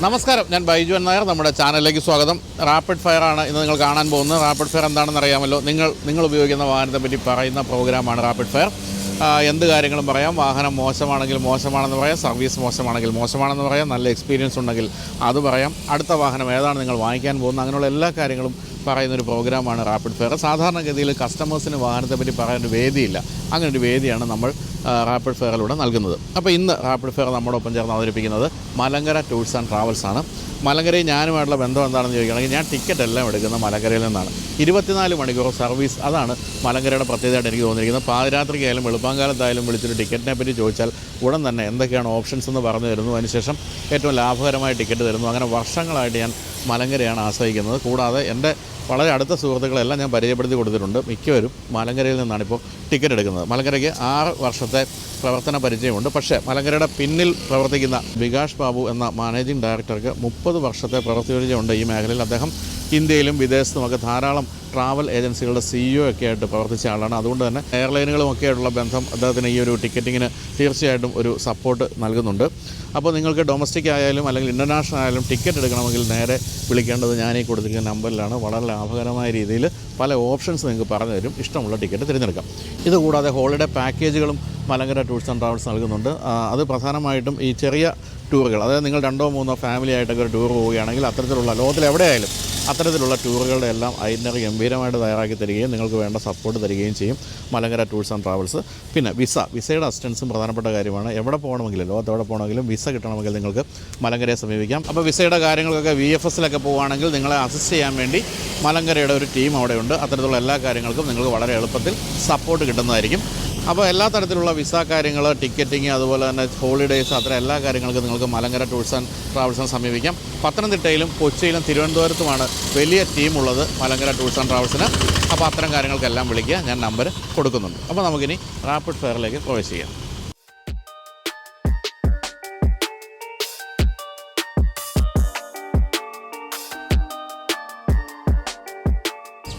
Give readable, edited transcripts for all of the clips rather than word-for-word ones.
നമസ്കാരം, ഞാൻ ബൈജു നായർ. നമ്മുടെ ചാനലിലേക്ക് സ്വാഗതം. റാപ്പിഡ് ഫയർ ആണ് ഇന്ന് നിങ്ങൾ കാണാൻ പോകുന്നത്. റാപ്പിഡ് ഫയർ എന്താണെന്ന് അറിയാമല്ലോ. നിങ്ങൾ ഉപയോഗിക്കുന്ന വാഹനത്തെ പറ്റി പറയുന്ന പ്രോഗ്രാമാണ് റാപ്പിഡ് ഫയർ. എന്ത് കാര്യങ്ങളും പറയാം. വാഹനം മോശമാണെങ്കിൽ മോശമാണെന്ന് പറയാം, സർവീസ് മോശമാണെങ്കിൽ മോശമാണെന്ന് പറയാം, നല്ല എക്സ്പീരിയൻസ് ഉണ്ടെങ്കിൽ അത് പറയാം, അടുത്ത വാഹനം ഏതാണ് നിങ്ങൾ വാങ്ങിക്കാൻ പോകുന്നത്, അങ്ങനെയുള്ള എല്ലാ കാര്യങ്ങളും പറയുന്നൊരു പ്രോഗ്രാമാണ് റാപ്പിഡ് ഫയർ. സാധാരണഗതിയിൽ കസ്റ്റമേഴ്സിന് വാഹനത്തെപ്പറ്റി പറയാനൊരു വേദിയില്ല. അങ്ങനൊരു വേദിയാണ് നമ്മൾ റാപ്പിഡ് ഫെയറിലൂടെ നൽകുന്നത്. അപ്പോൾ ഇന്ന് റാപ്പിഡ് ഫെയർ നമ്മോടൊപ്പം ചേർന്ന് അവതരിപ്പിക്കുന്നത് മലങ്കര ടൂർസ് ആൻഡ് ട്രാവൽസ് ആണ്. മലങ്കരയിൽ ഞാനുമായിട്ടുള്ള ബന്ധം എന്താണെന്ന് ചോദിക്കുകയാണെങ്കിൽ, ഞാൻ ടിക്കറ്റ് എല്ലാം എടുക്കുന്ന മലങ്കരയിൽ നിന്നാണ്. 24 മണിക്കൂർ സർവീസ്, അതാണ് മലങ്കരയുടെ പ്രത്യേകതയായിട്ട് എനിക്ക് തോന്നിയിരിക്കുന്നത്. പാതിരാത്രിക്കായാലും വെളുപ്പാങ്കാലത്തായാലും വിളിച്ചൊരു ടിക്കറ്റിനെ പറ്റി ചോദിച്ചാൽ ഉടൻ തന്നെ എന്തൊക്കെയാണ് ഓപ്ഷൻസ് എന്ന് പറഞ്ഞു തരുന്നു. അതിനുശേഷം ഏറ്റവും ലാഭകരമായ ടിക്കറ്റ് തരുന്നു. അങ്ങനെ വർഷങ്ങളായിട്ട് ഞാൻ മലങ്കരയാണ് ആശ്രയിക്കുന്നത്. കൂടാതെ എൻ്റെ വളരെ അടുത്ത സുഹൃത്തുക്കളെല്ലാം ഞാൻ പരിചയപ്പെടുത്തി കൊടുത്തിട്ടുണ്ട്. മിക്കവരും മലങ്കരയിൽ നിന്നാണ് ഇപ്പോൾ ടിക്കറ്റ് എടുക്കുന്നത്. മലങ്കരയ്ക്ക് 6 വർഷത്തെ പ്രവർത്തന പരിചയമുണ്ട്. പക്ഷേ മലങ്കരയുടെ പിന്നിൽ പ്രവർത്തിക്കുന്ന വികാസ് ബാബു എന്ന മാനേജിംഗ് ഡയറക്ടർക്ക് 30 വർഷത്തെ പ്രവൃത്തി പരിചയമുണ്ട് ഈ മേഖലയിൽ. അദ്ദേഹം ഇന്ത്യയിലും വിദേശത്തുമൊക്കെ ധാരാളം ട്രാവൽ ഏജൻസികളുടെ CEO ഒക്കെ ആയിട്ട് പ്രവർത്തിച്ച ആളാണ്. അതുകൊണ്ട് തന്നെ എയർലൈനുകളുമൊക്കെയായിട്ടുള്ള ബന്ധം അദ്ദേഹത്തിന് ഈ ഒരു ടിക്കറ്റിങ്ങിന് തീർച്ചയായിട്ടും ഒരു സപ്പോർട്ട് നൽകുന്നുണ്ട്. അപ്പോൾ നിങ്ങൾക്ക് ഡൊമസ്റ്റിക് ആയാലും അല്ലെങ്കിൽ ഇൻ്റർനാഷണൽ ആയാലും ടിക്കറ്റ് എടുക്കണമെങ്കിൽ നേരെ വിളിക്കേണ്ടത് ഞാൻ ഈ കൊടുത്തിരിക്കുന്ന നമ്പറിലാണ്. വളരെ ലാഭകരമായ രീതിയിൽ പല ഓപ്ഷൻസ് നിങ്ങൾക്ക് പറഞ്ഞു തരും. ഇഷ്ടമുള്ള ടിക്കറ്റ് തിരഞ്ഞെടുക്കാം. ഇതുകൂടാതെ ഹോളിഡേ പാക്കേജുകളും മലങ്കര ടൂർസ് ആൻഡ് ട്രാവൽസ് നൽകുന്നുണ്ട്. അത് പ്രധാനമായിട്ടും ഈ ചെറിയ ടൂറുകൾ, അതായത് നിങ്ങൾ 2 or 3 ഫാമിലി ആയിട്ടൊക്കെ ഒരു ടൂർ പോവുകയാണെങ്കിൽ അത്തരത്തിലുള്ള ലോകത്തിൽ എവിടെയായാലും അത്തരത്തിലുള്ള ടൂറുകളുടെ എല്ലാം ഐറ്റിനറി ഗംഭീരമായിട്ട് തയ്യാറാക്കി തരികയും നിങ്ങൾക്ക് വേണ്ട സപ്പോർട്ട് തരികയും ചെയ്യും മലങ്കര ടൂർസ് ആൻഡ് ട്രാവൽസ്. പിന്നെ വിസയുടെ അസിസ്റ്റൻസും പ്രധാനപ്പെട്ട കാര്യമാണ്. എവിടെ പോകണമെങ്കിലും, ലോകത്ത് എവിടെ പോകണമെങ്കിലും വിസ കിട്ടണമെങ്കിൽ നിങ്ങൾക്ക് മലങ്കരയെ സമീപിക്കാം. അപ്പോൾ വിസയുടെ കാര്യങ്ങൾക്കൊക്കെ VFSലൊക്കെ പോവുകയാണെങ്കിൽ നിങ്ങളെ അസിസ്റ്റ് ചെയ്യാൻ വേണ്ടി മലങ്കരയുടെ ഒരു ടീം അവിടെയുണ്ട്. അത്തരത്തിലുള്ള എല്ലാ കാര്യങ്ങൾക്കും നിങ്ങൾക്ക് വളരെ എളുപ്പത്തിൽ സപ്പോർട്ട് കിട്ടുന്നതായിരിക്കും. അപ്പോൾ എല്ലാ തരത്തിലുള്ള വിസ കാര്യങ്ങൾ, ടിക്കറ്റിങ്, അതുപോലെ തന്നെ ഹോളിഡേയ്സ്, അത്തരം എല്ലാ കാര്യങ്ങൾക്കും നിങ്ങൾക്ക് മലങ്കര ടൂർസ് ആൻഡ് ട്രാവൽസിനെ സമീപിക്കാം. പത്തനംതിട്ടയിലും കൊച്ചിയിലും തിരുവനന്തപുരത്തുമാണ് വലിയ ടീമുള്ളത് മലങ്കര ടൂർസ് ആൻഡ് ട്രാവൽസിന്. അപ്പോൾ അത്തരം കാര്യങ്ങൾക്കെല്ലാം വിളിക്കുക, ഞാൻ നമ്പർ കൊടുക്കുന്നുണ്ട്. അപ്പോൾ നമുക്കിനി റാപ്പിഡ് ഫെയറിലേക്ക് പ്രവേശിക്കാം.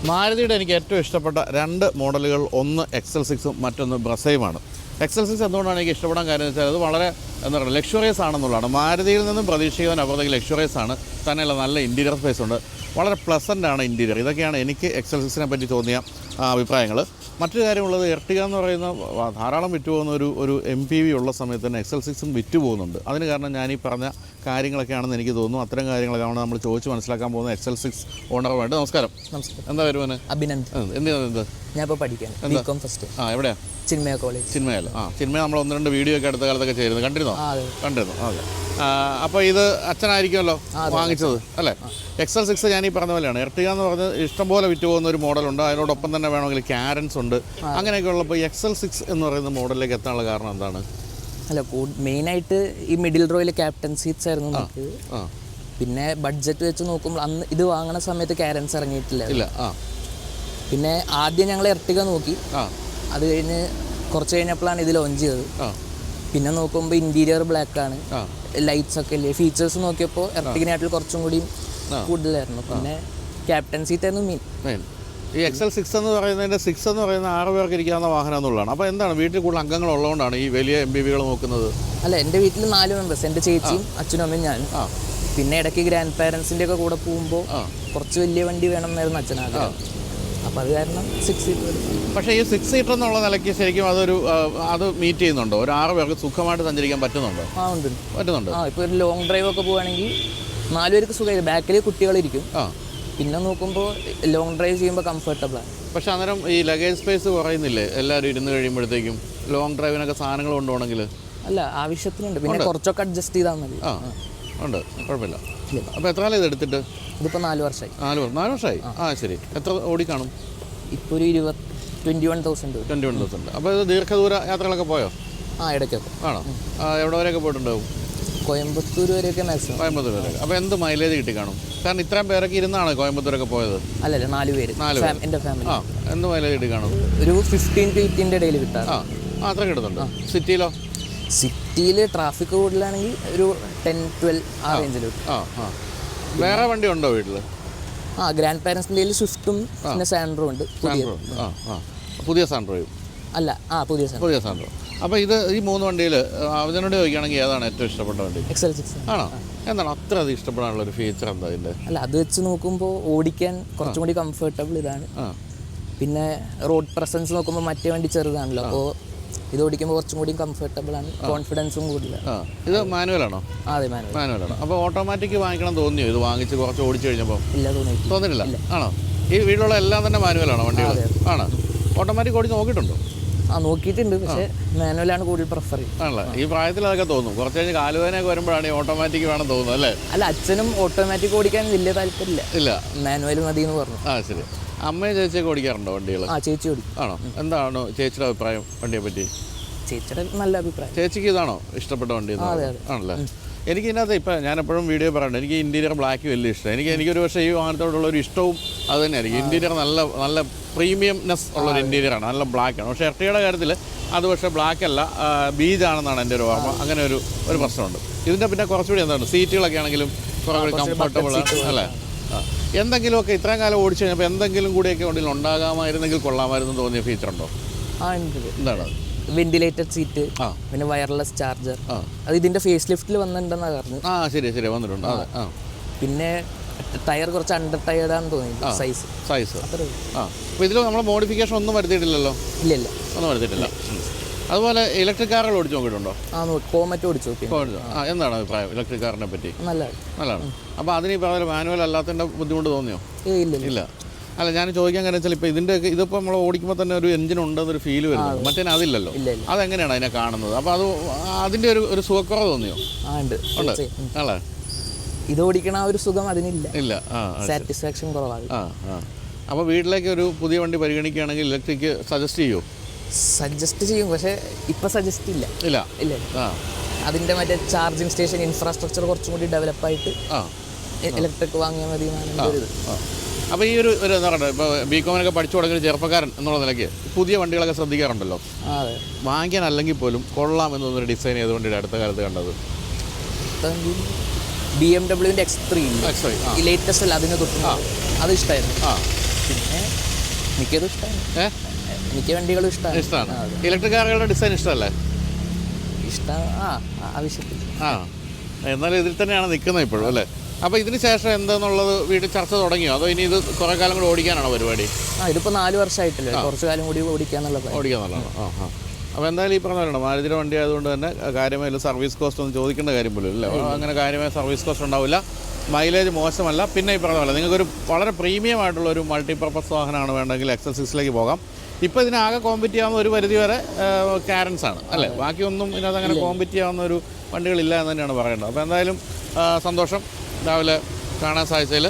മാരുതിയുടെ എനിക്ക് ഏറ്റവും ഇഷ്ടപ്പെട്ട 2 മോഡലുകൾ, ഒന്ന് XL6ഉം മറ്റൊന്ന് ബ്രസയുമാണ്. XL6 എന്തുകൊണ്ടാണ് എനിക്ക് ഇഷ്ടപ്പെടാൻ കാര്യം എന്ന് വെച്ചാൽ അത് വളരെ എന്താ പറയുക, ലക്ഷറിയസ് ആണെന്നുള്ളതാണ്. മാരുതിയിൽ നിന്നും പ്രതീക്ഷിക്കുന്നതിനപ്പുറത്തേക്ക് ലക്ഷറിയസ് ആണ്. തന്നെയുള്ള നല്ല ഇൻറ്റീരിയർ സ്പേസ് ഉണ്ട്, വളരെ പ്ലസൻ്റ് ആണ് ഇൻറ്റീരിയർ. ഇതൊക്കെയാണ് എനിക്ക് XL6നെ പറ്റി തോന്നിയ അഭിപ്രായങ്ങൾ. മറ്റൊരു കാര്യമുള്ളത്, എർട്ടിക എന്ന് പറയുന്ന ധാരാളം വിറ്റുപോകുന്ന ഒരു MPV ഉള്ള സമയത്ത് തന്നെ XL6ഉം വിറ്റുപോകുന്നുണ്ട്. അതിന് കാരണം ഞാൻ ഈ പറഞ്ഞ കാര്യങ്ങളൊക്കെയാണെന്ന് എനിക്ക് തോന്നുന്നു. അത്തരം കാര്യങ്ങളൊക്കെയാണ് നമ്മൾ ചോദിച്ച് മനസ്സിലാക്കാൻ പോകുന്ന XL6 ഓണറുമായിട്ട്. നമസ്കാരം. എന്താ വരുവാന്? അഭിനന്ദൻ. എന്ത് ഞാൻ ഇപ്പോൾ പഠിക്കാൻ ബികോം ഫസ്റ്റ്. എവിടെയാ? ചിന്മയ കോളേജ്. ചിന്മയല്ല. ചിന്മയ നമ്മൾ 1-2 വീഡിയോ ഒക്കെ അടുത്ത കാലത്തൊക്കെ ചെയ്തിരുന്നു. കണ്ടിരുന്നു. അതെ. അപ്പോൾ ഇത് അച്ഛനായിരിക്കുമല്ലോ വാങ്ങിച്ചത് അല്ലേ? XL6 ഞാൻ ഈ പറഞ്ഞ പോലെയാണ്. എർട്ടിക എന്ന് പറഞ്ഞത് ഇഷ്ടംപോലെ വിറ്റ് പോകുന്ന ഒരു മോഡലുണ്ട്. അതിനോടൊപ്പം തന്നെ വേണമെങ്കിൽ ക്യാരൻസ് ഉണ്ട്. അങ്ങനെയൊക്കെ ഉള്ളപ്പോൾ XL6 എന്ന് പറയുന്ന മോഡലിലേക്ക് എത്താനുള്ള കാരണം എന്താണ്? അല്ല, മെയിനായിട്ട് ഈ മിഡിൽ റോയിൽ ക്യാപ്റ്റൻ സീറ്റ്സ് ആയിരുന്നു നമുക്ക്. പിന്നെ ബഡ്ജറ്റ് വെച്ച് നോക്കുമ്പോൾ അന്ന് ഇത് വാങ്ങണ സമയത്ത് ക്യാരൻസ് ഇറങ്ങിയിട്ടില്ല. പിന്നെ ആദ്യം ഞങ്ങൾ എർട്ടിക നോക്കി. അത് കഴിഞ്ഞ് കുറച്ച് കഴിഞ്ഞപ്പോഴാണ് ഇത് ലോഞ്ച് ചെയ്തത്. പിന്നെ നോക്കുമ്പോൾ ഇൻറ്റീരിയർ ബ്ലാക്ക് ആണ്, ലൈറ്റ്സ് ഒക്കെ ഇല്ലേ, ഫീച്ചേഴ്സ് നോക്കിയപ്പോൾ എർട്ടിഗനായിട്ട് കുറച്ചും കൂടി കൂടുതലായിരുന്നു. പിന്നെ ക്യാപ്റ്റൻ സീറ്റ് ആയിരുന്നു മെയിൻ. ഈ XL6 എന്ന് പറയുന്നതിൻ്റെ 6 എന്ന് പറയുന്ന 6 പേർക്ക് ഇരിക്കാവുന്ന വാഹനം എന്നുള്ളതാണ്. അപ്പോൾ എന്താണ്, വീട്ടിൽ കൂടുതൽ അംഗങ്ങൾ ഉള്ളതുകൊണ്ടാണ് ഈ വലിയ MPVകൾ നോക്കുന്നത്? അല്ല, എൻ്റെ വീട്ടിൽ 4 മെമ്പേഴ്സ്, എൻ്റെ ചേച്ചിയും അച്ഛനും അമ്മയും ഞാനും. പിന്നെ ഇടയ്ക്ക് ഗ്രാൻഡ് പാരൻസിൻ്റെ ഒക്കെ കൂടെ പോകുമ്പോൾ കുറച്ച് വലിയ വണ്ടി വേണം എന്നായിരുന്നു അച്ഛനാഗ്രഹം. അപ്പോൾ അത് കാരണം 6 സീറ്റ്. പക്ഷേ ഈ 6 സീറ്റർ എന്നുള്ള നിലയ്ക്ക് ശരിക്കും അത് മീറ്റ് ചെയ്യുന്നുണ്ടോ? ഒരു 6 പേർക്ക് സുഖമായിട്ട് സഞ്ചരിക്കാൻ പറ്റുന്നുണ്ടോ? പറ്റുന്നുണ്ട്. ഇപ്പോൾ ഒരു ലോങ് ഡ്രൈവ് ഒക്കെ പോവുകയാണെങ്കിൽ 4 പേർക്ക് സുഖമായിട്ട്, ബാക്കിൽ കുട്ടികളിരിക്കും. പിന്നെ നോക്കുമ്പോൾ ലോങ് ഡ്രൈവ് ചെയ്യുമ്പോൾ കംഫർട്ടബിളാണ്. പക്ഷേ അന്നേരം ഈ ലഗേജ് സ്പേസ് കുറയുന്നില്ലേ എല്ലാവരും ഇരുന്ന് കഴിയുമ്പോഴത്തേക്കും? ലോങ് ഡ്രൈവിനൊക്കെ സാധനങ്ങൾ കൊണ്ടുപോകണമെങ്കിൽ അല്ല, ആവശ്യത്തിനുണ്ട്. പിന്നെ കുറച്ചൊക്കെ അഡ്ജസ്റ്റ് ചെയ്താൽ മതി. ഉണ്ട്, കുഴപ്പമില്ല. അപ്പോൾ എത്ര കാലം ഇത് എടുത്തിട്ട്? ഇതിപ്പോൾ 4 വർഷമായി. 4 വർഷമായി. ശരി. എത്ര ഓടി കാണും? ഇപ്പോൾ ഒരു 21,000. അപ്പോൾ ഇത് ദീർഘദൂര യാത്രകളൊക്കെ പോയോ? ഇടയ്ക്കൊക്കെ. ആണോ? എവിടെ വരെയൊക്കെ പോയിട്ടുണ്ടാവും? കോയമ്പത്തൂർ വരെയൊക്കെ മാക്സിമം. കോയമ്പത്തൂർ വരെ. അപ്പോൾ എന്ത് മൈലേജ് കിട്ടി കാണും? കാരണം ഇത്രയും പേരൊക്കെ ഇരുന്നാണ് കോയമ്പത്തൂരൊക്കെ പോയത്. അല്ലല്ല, 4 പേര്. എൻ്റെ ഫാമിലി. എന്ത് മൈലേജ് കിട്ടി കാണും? ഒരു 15 to 18 ഇടയിൽ കിട്ടാം. അത്ര കിട്ടുന്നുണ്ട്. സിറ്റിയിലോ? സിറ്റിയിൽ ട്രാഫിക് കൂടുതലാണെങ്കിൽ ഒരു 10-12 ആ റേഞ്ചിൽ കിട്ടും. വേറെ വണ്ടി ഉണ്ടോ വീട്ടിൽ? ഗ്രാൻഡ് പാരൻസിൻ്റെ സ്വിഫ്റ്റും പിന്നെ സാൻഡ്രോ ഉണ്ട്. പുതിയ സാൻഡ്രോയും അല്ല, പുതിയ സാൻഡ്രോ. അപ്പോൾ ഇത് ഈ 3 വണ്ടിയിൽ അവനോട് ചോദിക്കുകയാണെങ്കിൽ ഏതാണ് ഏറ്റവും ഇഷ്ടപ്പെട്ട വണ്ടി? XL6 ആണോ? എന്താണ് അത്ര അത് ഇഷ്ടപ്പെടാനുള്ള ഒരു ഫീച്ചർ എന്താ ഇതിൻ്റെ? അല്ല, അത് വെച്ച് നോക്കുമ്പോൾ ഓടിക്കാൻ കുറച്ചും കൂടി കംഫർട്ടബിൾ ഇതാണ്. പിന്നെ റോഡ് പ്രസൻസ് നോക്കുമ്പോൾ മറ്റേ വണ്ടി ചെറുതാണല്ലോ, അപ്പോൾ ഇത് ഓടിക്കുമ്പോൾ കുറച്ചും കൂടി കംഫർട്ടബിൾ ആണ്, കോൺഫിഡൻസും കൂടുതലാണ്. ഇത് മാനുവലാണോ? അതെ, മാനുവലാണ്. അപ്പോൾ ഓട്ടോമാറ്റിക് വാങ്ങിക്കണം തോന്നിയോ ഇത് വാങ്ങിച്ച് കുറച്ച് ഓടിച്ചു കഴിഞ്ഞപ്പോൾ? ഇല്ല, തോന്നിയില്ല. ആണോ? ഈ വീട്ടിലുള്ള എല്ലാം തന്നെ മാനുവലാണോ വണ്ടികൾ? ആണ്. ഓട്ടോമാറ്റിക് ഓടിച്ച് നോക്കിയിട്ടുണ്ടോ? നോക്കിയിട്ടുണ്ട്, പക്ഷേ മാനുവലാണ് കൂടുതൽ പ്രിഫർ ചെയ്യുന്നത്. ആണല്ലേ? ഈ പ്രായത്തിൽ അതൊക്കെ തോന്നും, കുറച്ച് കഴിഞ്ഞ് കാലുവേദനയൊക്കെ വരുമ്പോഴാണ് ഈ ഓട്ടോമാറ്റിക് വേണം തോന്നുന്നത് അല്ലേ? അല്ല, അച്ഛനും ഓട്ടോമാറ്റിക് ഓടിക്കാൻ വലിയ താല്പര്യമില്ല, ഇല്ല മാനുവൽ മതി എന്ന് പറഞ്ഞു. ശരി. അമ്മയും ചേച്ചിയൊക്കെ ഓടിക്കാറുണ്ടോ വണ്ടികൾ? ചേച്ചി ഓടിക്കും. ആണോ? എന്താണ് ചേച്ചിയുടെ അഭിപ്രായം വണ്ടിയെ പറ്റി? ചേച്ചിയുടെ നല്ല അഭിപ്രായം. ചേച്ചിക്ക് ഇതാണോ ഇഷ്ടപ്പെട്ട വണ്ടി? ആണല്ലേ? എനിക്ക് ഇതിനകത്ത് ഇപ്പം ഞാൻ എപ്പോഴും വീഡിയോ പറയാറുണ്ട്, എനിക്ക് ഇൻറ്റീരിയർ ബ്ലാക്ക് വലിയ ഇഷ്ടമാണ്. എനിക്കൊരു പക്ഷേ ഈ വാഹനത്തോടുള്ള ഒരു ഇഷ്ടവും അത് തന്നെയായിരിക്കും. ഇൻറ്റീരിയർ നല്ല പ്രീമിയംനെസ് ഉള്ളൊരു ഇൻറ്റീരിയറാണ്, നല്ല ബ്ലാക്കാണ്. പക്ഷേ എർട്ടിഗയുടെ കാര്യത്തിൽ അത് പക്ഷേ ബ്ലാക്ക് അല്ല, ബീജാണെന്നാണ് എൻ്റെ ഒരു ഓർമ്മ. അങ്ങനെ ഒരു പ്രശ്നമുണ്ട്. ഇതിൻ്റെ പിന്നെ കുറച്ചുകൂടി എന്താണ് സീറ്റുകളൊക്കെ ആണെങ്കിലും കുറേ കൂടി കംഫർട്ടബിൾ അല്ലേ? എന്തെങ്കിലുമൊക്കെ ഇത്രയും കാലം ഓടിച്ചു കഴിഞ്ഞപ്പോൾ എന്തെങ്കിലും കൂടിയൊക്കെ ഉണ്ടെങ്കിൽ ഉണ്ടാകാമായിരുന്നെങ്കിൽ കൊള്ളാമായിരുന്നു തോന്നിയ ഫീച്ചറുണ്ടോ? എന്താണ്? വെന്റിലേറ്റഡ് സീറ്റ്, പിന്നെ വയർലെസ് ചാർജർ. അത് ഇതിന്റെ ഫേസ് ലിഫ്റ്റിൽ വന്നിട്ടുണ്ടെന്നാണ് പറഞ്ഞത്. ശരി വന്നിട്ടുണ്ട്. പിന്നെ ടയർ കുറച്ച് അണ്ടർ ടയർഡാന്ന് തോന്നി, സൈസ്. അപ്പോൾ ഇതിൽ നമ്മൾ മോഡിഫിക്കേഷൻ ഒന്നും വരുത്തിയിട്ടില്ലല്ലോ? ഇല്ല, ഒന്നും വരുത്തിയിട്ടില്ല. അതുപോലെ ഇലക്ട്രിക് കാറുകൾ ഓടിച്ചു നോക്കിയിട്ടുണ്ടോ? കോമറ്റ് ഓടിച്ചു നോക്കി. എന്താണ് അഭിപ്രായം ഇലക്ട്രിക് കാറിനെ പറ്റി? നല്ലതാണ്. അപ്പോൾ അതിന് ഈ പറഞ്ഞ മാനുവൽ അല്ലാത്തതിൻ്റെ ബുദ്ധിമുട്ട് തോന്നിയോ? ഇല്ല. അല്ല, ഞാൻ ചോദിക്കാൻ കാരണം വെച്ചാൽ ഇപ്പോൾ ഇതിപ്പോൾ നമ്മൾ ഓടിക്കുമ്പോൾ തന്നെ ഒരു എഞ്ചിൻ ഉണ്ടെന്നൊരു ഫീൽ വരുന്നത്, മറ്റേ അതില്ലല്ലോ. അതെങ്ങനെയാണ് അതിനെ കാണുന്നത്? അപ്പോൾ അതിൻ്റെ ഒരു സുഖക്കുറവ് തോന്നിയോ? ഉണ്ട്. അല്ലേ? ഇത് ഓടിക്കണ ഒരു സുഖം അതിനില്ല. ഇല്ല, സാറ്റിസ്ഫാക്ഷൻ കുറവാണ്. അപ്പോൾ വീട്ടിലേക്ക് ഒരു പുതിയ വണ്ടി പരിഗണിക്കുകയാണെങ്കിൽ ഇലക്ട്രിക് സജസ്റ്റ് ചെയ്യുമോ? സജസ്റ്റ് ചെയ്യും, പക്ഷേ ഇപ്പം സജസ്റ്റ് ഇല്ല. അതിൻ്റെ മറ്റേ ചാർജിങ് സ്റ്റേഷൻ ഇൻഫ്രാസ്ട്രക്ചർ കുറച്ചും കൂടി ഡെവലപ്പായിട്ട് ഇലക്ട്രിക് വാങ്ങിയാൽ മതി എന്നാണ് ഇത്. അപ്പോൾ ഈ ഒരു എന്താ പറയുക, ഇപ്പോൾ ബികോമിനൊക്കെ പഠിച്ചു തുടങ്ങിയ ചെറുപ്പക്കാരൻ എന്നുള്ള നിലയ്ക്ക് പുതിയ വണ്ടികളൊക്കെ ശ്രദ്ധിക്കാറുണ്ടല്ലോ. വാങ്ങിക്കാൻ അല്ലെങ്കിൽ പോലും കൊള്ളാം എന്നൊരു ഡിസൈൻ ചെയ്തുകൊണ്ട് അടുത്ത കാലത്ത് കണ്ടത് BMW X3 ഈ ലേറ്റസ്റ്റ് അല്ല, അതിന് തൊട്ട് അത് ഇഷ്ടമായിരുന്നു. പിന്നെ മിക്കതും ഇഷ്ടമാണ്, മിക്ക വണ്ടികളും ഇഷ്ടമാണ്. ഇലക്ട്രിക് കാറുകളുടെ ഡിസൈൻ ഇഷ്ടമല്ലേ? ആവശ്യത്തിൽ. എന്നാലും ഇതിൽ തന്നെയാണ് നിൽക്കുന്നത് ഇപ്പോഴും അല്ലേ? അപ്പോൾ ഇതിന് ശേഷം എന്താണെന്നുള്ളത് വീട്ടിൽ ചർച്ച തുടങ്ങിയോ, അതോ ഇനി ഇത് കുറേ കാലം കൂടി ഓടിക്കാനാണോ പരിപാടി? ഇതിപ്പോൾ 4 വർഷമായിട്ടില്ലേ, കുറച്ച് കാലം കൂടി ഓടിക്കാന്നുള്ളതാണ്. അപ്പോൾ എന്തായാലും ഈ പറഞ്ഞ പോലെ മാരുതിയുടെ വണ്ടി ആയതുകൊണ്ട് തന്നെ കാര്യമായ സർവീസ് കോസ്റ്റ് ഒന്നും ചോദിക്കേണ്ട കാര്യം പോലും ഇല്ല. അങ്ങനെ കാര്യമായ സർവീസ് കോസ്റ്റ് ഉണ്ടാവില്ല, മൈലേജ് മോശമല്ല. പിന്നെ ഈ പറഞ്ഞ പോലെ നിങ്ങൾക്കൊരു വളരെ പ്രീമിയം ആയിട്ടുള്ള ഒരു മൾട്ടിപർപ്പസ് വാഹനമാണ് വേണ്ടെങ്കിൽ XL6 പോകാം. ഇപ്പോൾ ഇതിനാകെ കോമ്പറ്റ് ചെയ്യാവുന്ന ഒരു പരിധി വരെ കാരൻസ് ആണ് അല്ലേ? ബാക്കിയൊന്നും ഇതിനകത്ത് അങ്ങനെ കോമ്പറ്റ് ചെയ്യാവുന്ന ഒരു വണ്ടികളില്ല എന്ന് തന്നെയാണ് പറയേണ്ടത്. അപ്പോൾ എന്തായാലും സന്തോഷം രാവിലെ കാണാൻ സാധിച്ചതിൽ.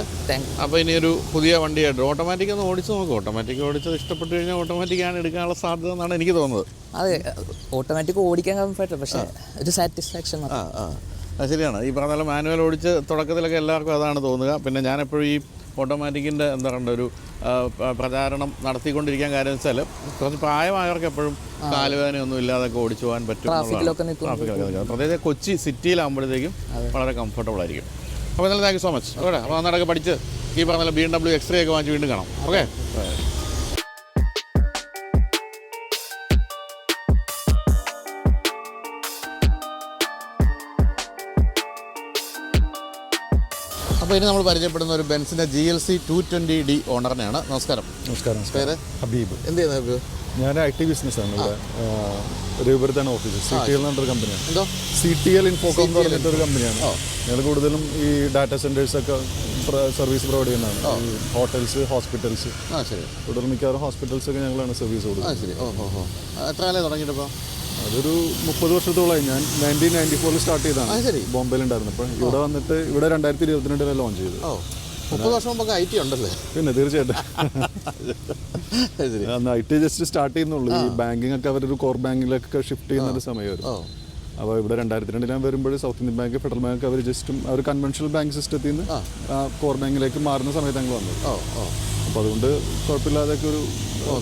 അപ്പോൾ ഇനിയൊരു പുതിയ വണ്ടിയായിട്ട് ഓട്ടോമാറ്റിക് ഒന്ന് ഓടിച്ച് നോക്കും. ഓട്ടോമാറ്റിക് ഓടിച്ചത് ഇഷ്ടപ്പെട്ട് കഴിഞ്ഞാൽ ഓട്ടോമാറ്റിക്കാണ് എടുക്കാനുള്ള സാധ്യത എന്നാണ് എനിക്ക് തോന്നുന്നത്. അതെ, ഓട്ടോമാറ്റിക് ഓടിക്കാൻ കംഫർട്ട്, പക്ഷേ ഒരു സാറ്റിസ്ഫാക്ഷൻ. അത് ശരിയാണ്. ഈ പറഞ്ഞ പോലെ മാനുവൽ ഓടിച്ച് തുടക്കത്തിലൊക്കെ എല്ലാവർക്കും അതാണ് തോന്നുക. പിന്നെ ഞാനെപ്പോഴും ഈ ഓട്ടോമാറ്റിക്കിൻ്റെ എന്താ പറയുക ഒരു പ്രചാരണം നടത്തിക്കൊണ്ടിരിക്കാൻ കാര്യം വെച്ചാൽ കുറച്ച് പ്രായമായവർക്ക് എപ്പോഴും കാലുവേദനയൊന്നും ഇല്ലാതൊക്കെ ഓടിച്ചു പോകാൻ പറ്റും. ട്രാഫിക്കിലൊക്കെ പ്രത്യേകിച്ച് കൊച്ചി സിറ്റിയിലാകുമ്പോഴത്തേക്കും വളരെ കംഫർട്ടബിൾ ആയിരിക്കും. അപ്പോൾ എന്തായാലും thank you so much. Okay, അപ്പോൾ അന്നേരമൊക്കെ പഠിച്ച് ഈ പറഞ്ഞ BMW X3 ഒക്കെ വാങ്ങിച്ച് വീണ്ടും കാണാം. ഓക്കെ. അപ്പോൾ ഇനി നമ്മൾ പരിചയപ്പെടുന്ന ഒരു ബെൻസിൻ്റെ GLC 220D ഓണറിനെയാണ്. നമസ്കാരം. പേര്? ഹബീബ്. എന്ത് ചെയ്യുന്നത് ഹബീബ്? ഞാൻ IT ബിസിനസ്സാണ് ഇവിടെ രൂപപ്പെടുത്താണ് ഓഫീസ്. CTL എന്ന് പറഞ്ഞൊരു കമ്പനിയാണ്. എന്തോ CTL ഇൻഫോകോം എന്ന് പറഞ്ഞിട്ടൊരു കമ്പനിയാണ്. ഞങ്ങൾ കൂടുതലും ഈ ഡാറ്റാ സെൻറ്റേഴ്സൊക്കെ സർവീസ് പ്രൊവൈഡ് ചെയ്യുന്നതാണ്. ഈ ഹോട്ടൽസ്, ഹോസ്പിറ്റൽസ്. ശരി. കൂടുതൽ മിക്കവാറും ഹോസ്പിറ്റൽസൊക്കെ ഞങ്ങളാണ് സർവീസ് കൊടുക്കുന്നത്. ശരി. എത്ര കാലം തുടങ്ങിയിട്ടിപ്പോൾ? അതൊരു 30 വർഷത്തോളമായി. ഞാൻ 1994 സ്റ്റാർട്ട് ചെയ്തതാണ്. ബോംബെയിലുണ്ടായിരുന്നു. അപ്പോൾ ഇവിടെ വന്നിട്ട് ഇവിടെ 2022 ലോഞ്ച് ചെയ്തു. 30 വർഷം മുമ്പൊക്കെ IT ഉണ്ടല്ലേ? പിന്നെ തീർച്ചയായിട്ടും അന്ന് IT ജസ്റ്റ് സ്റ്റാർട്ട് ചെയ്യുന്നുള്ളൂ. ഈ ബാങ്കിങ് ഒക്കെ അവരൊരു കോർ ബാങ്കിലൊക്കെ ഷിഫ്റ്റ് ചെയ്യുന്ന ഒരു സമയമായിരുന്നു. അപ്പോൾ ഇവിടെ 2002 വരുമ്പോൾ South Indian Bank, Federal Bank അവർ ജസ്റ്റും അവർ കൺവെൻഷണൽ ബാങ്ക് സിസ്റ്റത്തിൽ നിന്ന് കോർ ബാങ്കിലേക്ക് മാറുന്ന സമയത്ത് ഞങ്ങൾ വന്നത്. അപ്പോൾ അതുകൊണ്ട് കുഴപ്പമില്ലാതൊക്കെ ഒരു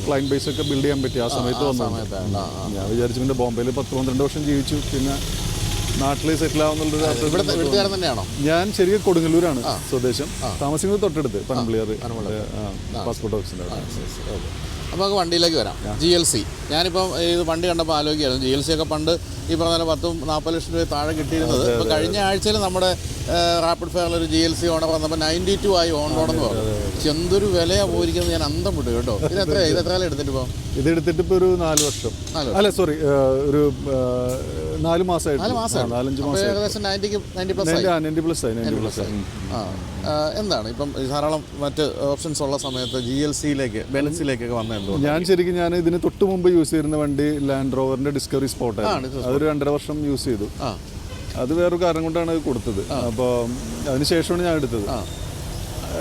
ക്ലയൻറ്റ് ബേസ് ഒക്കെ ബിൽഡ് ചെയ്യാൻ പറ്റി ആ സമയത്ത് വന്നത്. ഞാൻ വിചാരിച്ചു പിന്നെ ബോംബെയിൽ 10-12 വർഷം ജീവിച്ചു, പിന്നെ നാട്ടിൽ സെറ്റിൽ ആവുന്നുള്ളൊരു. ഞാൻ ശരിക്കും കൊടുങ്ങല്ലൂരാണ് സ്വദേശം, താമസിക്കുന്നത് തൊട്ടടുത്ത് പനമ്പിളിയാർ പാസ്പോർട്ട് ഓഫീസിൻ്റെ. അപ്പോൾ നമുക്ക് വണ്ടിയിലേക്ക് വരാം. GLC. ഞാനിപ്പം ഇത് വണ്ടി കണ്ടപ്പോൾ ആലോചിക്കുകയായിരുന്നു, GLC ഒക്കെ പണ്ട് ഈ പറഞ്ഞ 10-40 ലക്ഷം രൂപ താഴെ കിട്ടിയിരുന്നത് ഇപ്പോൾ കഴിഞ്ഞ ആഴ്ചയിൽ നമ്മുടെ റാപ്പിഡ് ഫയറിൽ ഒരു GLC ഓണർ വന്നപ്പോൾ 92 ആയി ഓൺ റോഡെന്ന് പറഞ്ഞു. പക്ഷെ എന്തൊരു വിലയാണ് പോയിരിക്കുന്നത്, ഞാൻ അന്തം വിട്ടു കേട്ടോ. ഇത് എത്ര കാലം എടുത്തിട്ട് ഇപ്പോൾ? ഇത് എടുത്തിട്ട് ഇപ്പോൾ ഒരു 4 വർഷം, അല്ല സോറി, ഒരു 4 മാസമായിട്ട്, 4-5 മാസം, ഏകദേശം 90+ ആയി. എന്താണ് ഇപ്പം ധാരാളം മറ്റ് ഓപ്ഷൻസ് ഉള്ള സമയത്ത് GLCയിലേക്ക് ബെൻസിലേക്കൊക്കെ വന്നത് എന്തുകൊണ്ട്? ഞാൻ ഇതിന് തൊട്ട് മുമ്പ് യൂസ് ചെയ്തിരുന്ന വണ്ടി ലാൻഡ് റോവറിന്റെ ഡിസ്കവറി സ്പോട്ട് ആയിരുന്നു. അതൊരു 2.5 വർഷം യൂസ് ചെയ്തു. അത് വേറൊരു കാരണം കൊണ്ടാണ് അത് കൊടുത്തത്. അപ്പോൾ അതിനുശേഷമാണ് ഞാൻ എടുത്തത്.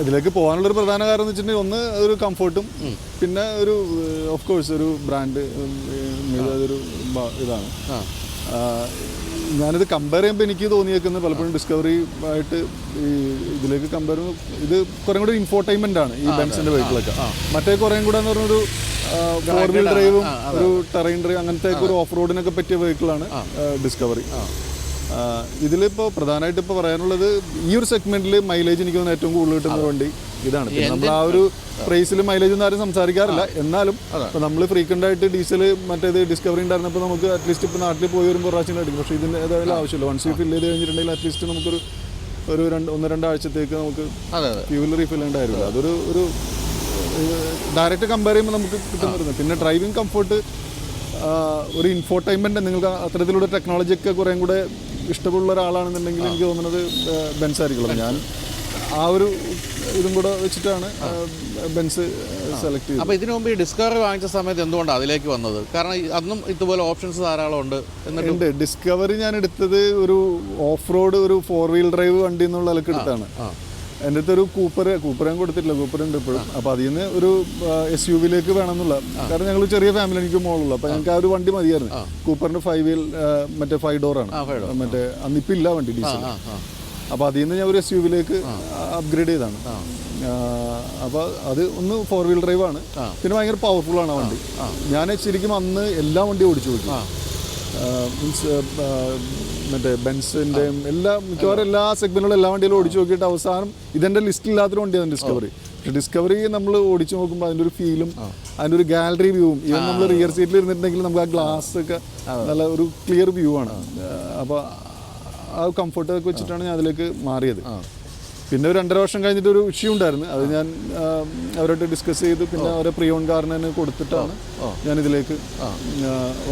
ഇതിലേക്ക് പോകാനുള്ളൊരു പ്രധാന കാരണം എന്ന് വെച്ചിട്ടുണ്ടെങ്കിൽ ഒന്ന് ഒരു കംഫർട്ടും, പിന്നെ ഒരു ഓഫ് കോഴ്സ് ഒരു ബ്രാൻഡ് അതൊരു ഇതാണ്. ഞാനിത് കമ്പയർ ചെയ്യുമ്പോൾ എനിക്ക് തോന്നിയേക്കുന്നത് പലപ്പോഴും ഡിസ്കവറി ആയിട്ട് ഈ ഇതിലേക്ക് കമ്പയർ ചെയ്യുമ്പോൾ ഇത് കുറേ കൂടി ഇൻഫോർടൈൻമെൻ്റ് ആണ് ഈ ബെൻസിൻ്റെ വെഹിക്കിളൊക്കെ. മറ്റേ കുറേ കൂടെ എന്ന് പറഞ്ഞൊരു 4 വീൽ ഡ്രൈവും ഒരു ടെറൈൻ ഡ്രൈവ് അങ്ങനത്തെ ഒരു ഓഫ് റോഡിനൊക്കെ പറ്റിയ വെഹിക്കിളാണ് ഡിസ്കവറി. ഇതിലിപ്പോൾ പ്രധാനമായിട്ട് ഇപ്പോൾ പറയാനുള്ളത് ഈ ഒരു സെഗ്മെന്റിൽ മൈലേജ് എനിക്ക് തോന്നുന്നു ഏറ്റവും കൂടുതൽ കിട്ടുന്ന വണ്ടി ഇതാണ്. നമ്മൾ ആ ഒരു പ്രൈസിൽ മൈലേജ് ഒന്നും ആരും സംസാരിക്കാറില്ല. എന്നാലും ഇപ്പോൾ നമ്മൾ ഫ്രീക്വൻ്റ് ആയിട്ട് ഡീസൽ മറ്റേത് ഡിസ്കവറി ഉണ്ടായിരുന്നപ്പോൾ നമുക്ക് അറ്റ്ലീസ്റ്റ് ഇപ്പോൾ നാട്ടിൽ പോയി വരുമ്പോൾ പ്രാവശ്യം എടുക്കും. പക്ഷേ ഇതിൻ്റെ ഏതായാലും ആവശ്യമില്ല. വൺസ് ഫിൽ ചെയ്ത് കഴിഞ്ഞിട്ടുണ്ടെങ്കിൽ അറ്റ്ലീസ്റ്റ് നമുക്കൊരു 1-2 ആഴ്ചത്തേക്ക് നമുക്ക് ഫ്യൂവൽ റീഫിൽ ഉണ്ടായിരുന്നില്ല. അതൊരു ഡയറക്റ്റ് കമ്പയർ ചെയ്യുമ്പോൾ നമുക്ക് കിട്ടുന്നത്. പിന്നെ ഡ്രൈവിംഗ് കംഫർട്ട്, ഒരു ഇൻഫോർടൈൻമെൻറ്റ്, നിങ്ങൾക്ക് അത്തരത്തിലുള്ള ടെക്നോളജിയൊക്കെ കുറേ കൂടെ ഇഷ്ടമുള്ള ഒരാളാണെന്നുണ്ടെങ്കിൽ എനിക്ക് തോന്നുന്നത് ബെൻസ് ആയിരിക്കുള്ളൂ. ഞാൻ ആ ഒരു ഇതും കൂടെ വെച്ചിട്ടാണ് ബെൻസ് സെലക്ട് ചെയ്തത്. അപ്പോൾ ഇതിനു മുമ്പ് ഈ ഡിസ്കവറി വാങ്ങിച്ച സമയത്ത് എന്തുകൊണ്ടാണ് അതിലേക്ക് വന്നത്? കാരണം അന്നും ഇതുപോലെ ഓപ്ഷൻസ് ധാരാളം ഉണ്ട്. എന്നിട്ടുണ്ട്. ഡിസ്കവറി ഞാൻ എടുത്തത് ഒരു ഓഫ് റോഡ് ഒരു 4 വീൽ ഡ്രൈവ് വണ്ടി എന്നുള്ള നിലക്ക് എടുത്താണ്. എൻ്റെ അടുത്തൊരു കൂപ്പർ ഞാൻ കൊടുത്തിട്ടില്ല, കൂപ്പർ ഉണ്ട് ഇപ്പോഴും. അപ്പോൾ അതിൽ നിന്ന് ഒരു SUV-യിലേക്ക് വേണമെന്നുള്ള, കാരണം ഞങ്ങൾ ചെറിയ ഫാമിലി, എനിക്ക് മോളുള്ളൂ. അപ്പോൾ ഞങ്ങൾക്ക് ആ ഒരു വണ്ടി മതിയായിരുന്നു. കൂപ്പറിൻ്റെ 5 വീൽ മറ്റേ 5 ഡോറാണ് മറ്റേ, അന്നിപ്പില്ല വണ്ടി ഡീസൽ. അപ്പോൾ അതിൽ നിന്ന് ഞാൻ ഒരു SUV-യിലേക്ക് അപ്ഗ്രേഡ് ചെയ്താണ്. അപ്പോൾ അത് ഒന്ന് 4 വീൽ ഡ്രൈവ് ആണ്, പിന്നെ ഭയങ്കര പവർഫുള്ളാണ് ആ വണ്ടി. ഞാൻ ശരിക്കും അന്ന് എല്ലാ വണ്ടിയും ഓടിച്ചു നോക്കി. മീൻസ് മറ്റേ ബെൻസിൻ്റെയും മിക്കവാറും എല്ലാ സെഗ്മെന്റിലും എല്ലാ വണ്ടികളും ഓടിച്ചു നോക്കിയിട്ട് അവസാനം ഇതെൻ്റെ ലിസ്റ്റില്ലാത്തൊരു വണ്ടിയാണ് ഡിസ്കവറി. പക്ഷേ ഡിസ്കവറി നമ്മൾ ഓടിച്ചു നോക്കുമ്പോൾ അതിൻ്റെ ഒരു ഫീലും അതിൻ്റെ ഒരു ഗാലറി വ്യൂവും, ഈവൻ നമ്മൾ റിയർ സീറ്റിൽ ഇരുന്നിട്ടുണ്ടെങ്കിൽ നമുക്ക് ആ ഗ്ലാസ് ഒക്കെ നല്ല ഒരു ക്ലിയർ വ്യൂ ആണ്. അപ്പോൾ ആ കംഫർട്ടൊക്കെ വെച്ചിട്ടാണ് ഞാൻ അതിലേക്ക് മാറിയത്. പിന്നെ ഒരു 2.5 വർഷം കഴിഞ്ഞിട്ട് ഒരു ഇഷ്യൂ ഉണ്ടായിരുന്നു. അത് ഞാൻ അവരോട് ഡിസ്കസ് ചെയ്ത് പിന്നെ അവരെ പ്രീ ഓൺ കാറിന് കൊടുത്തിട്ടാണ് ഞാൻ ഇതിലേക്ക്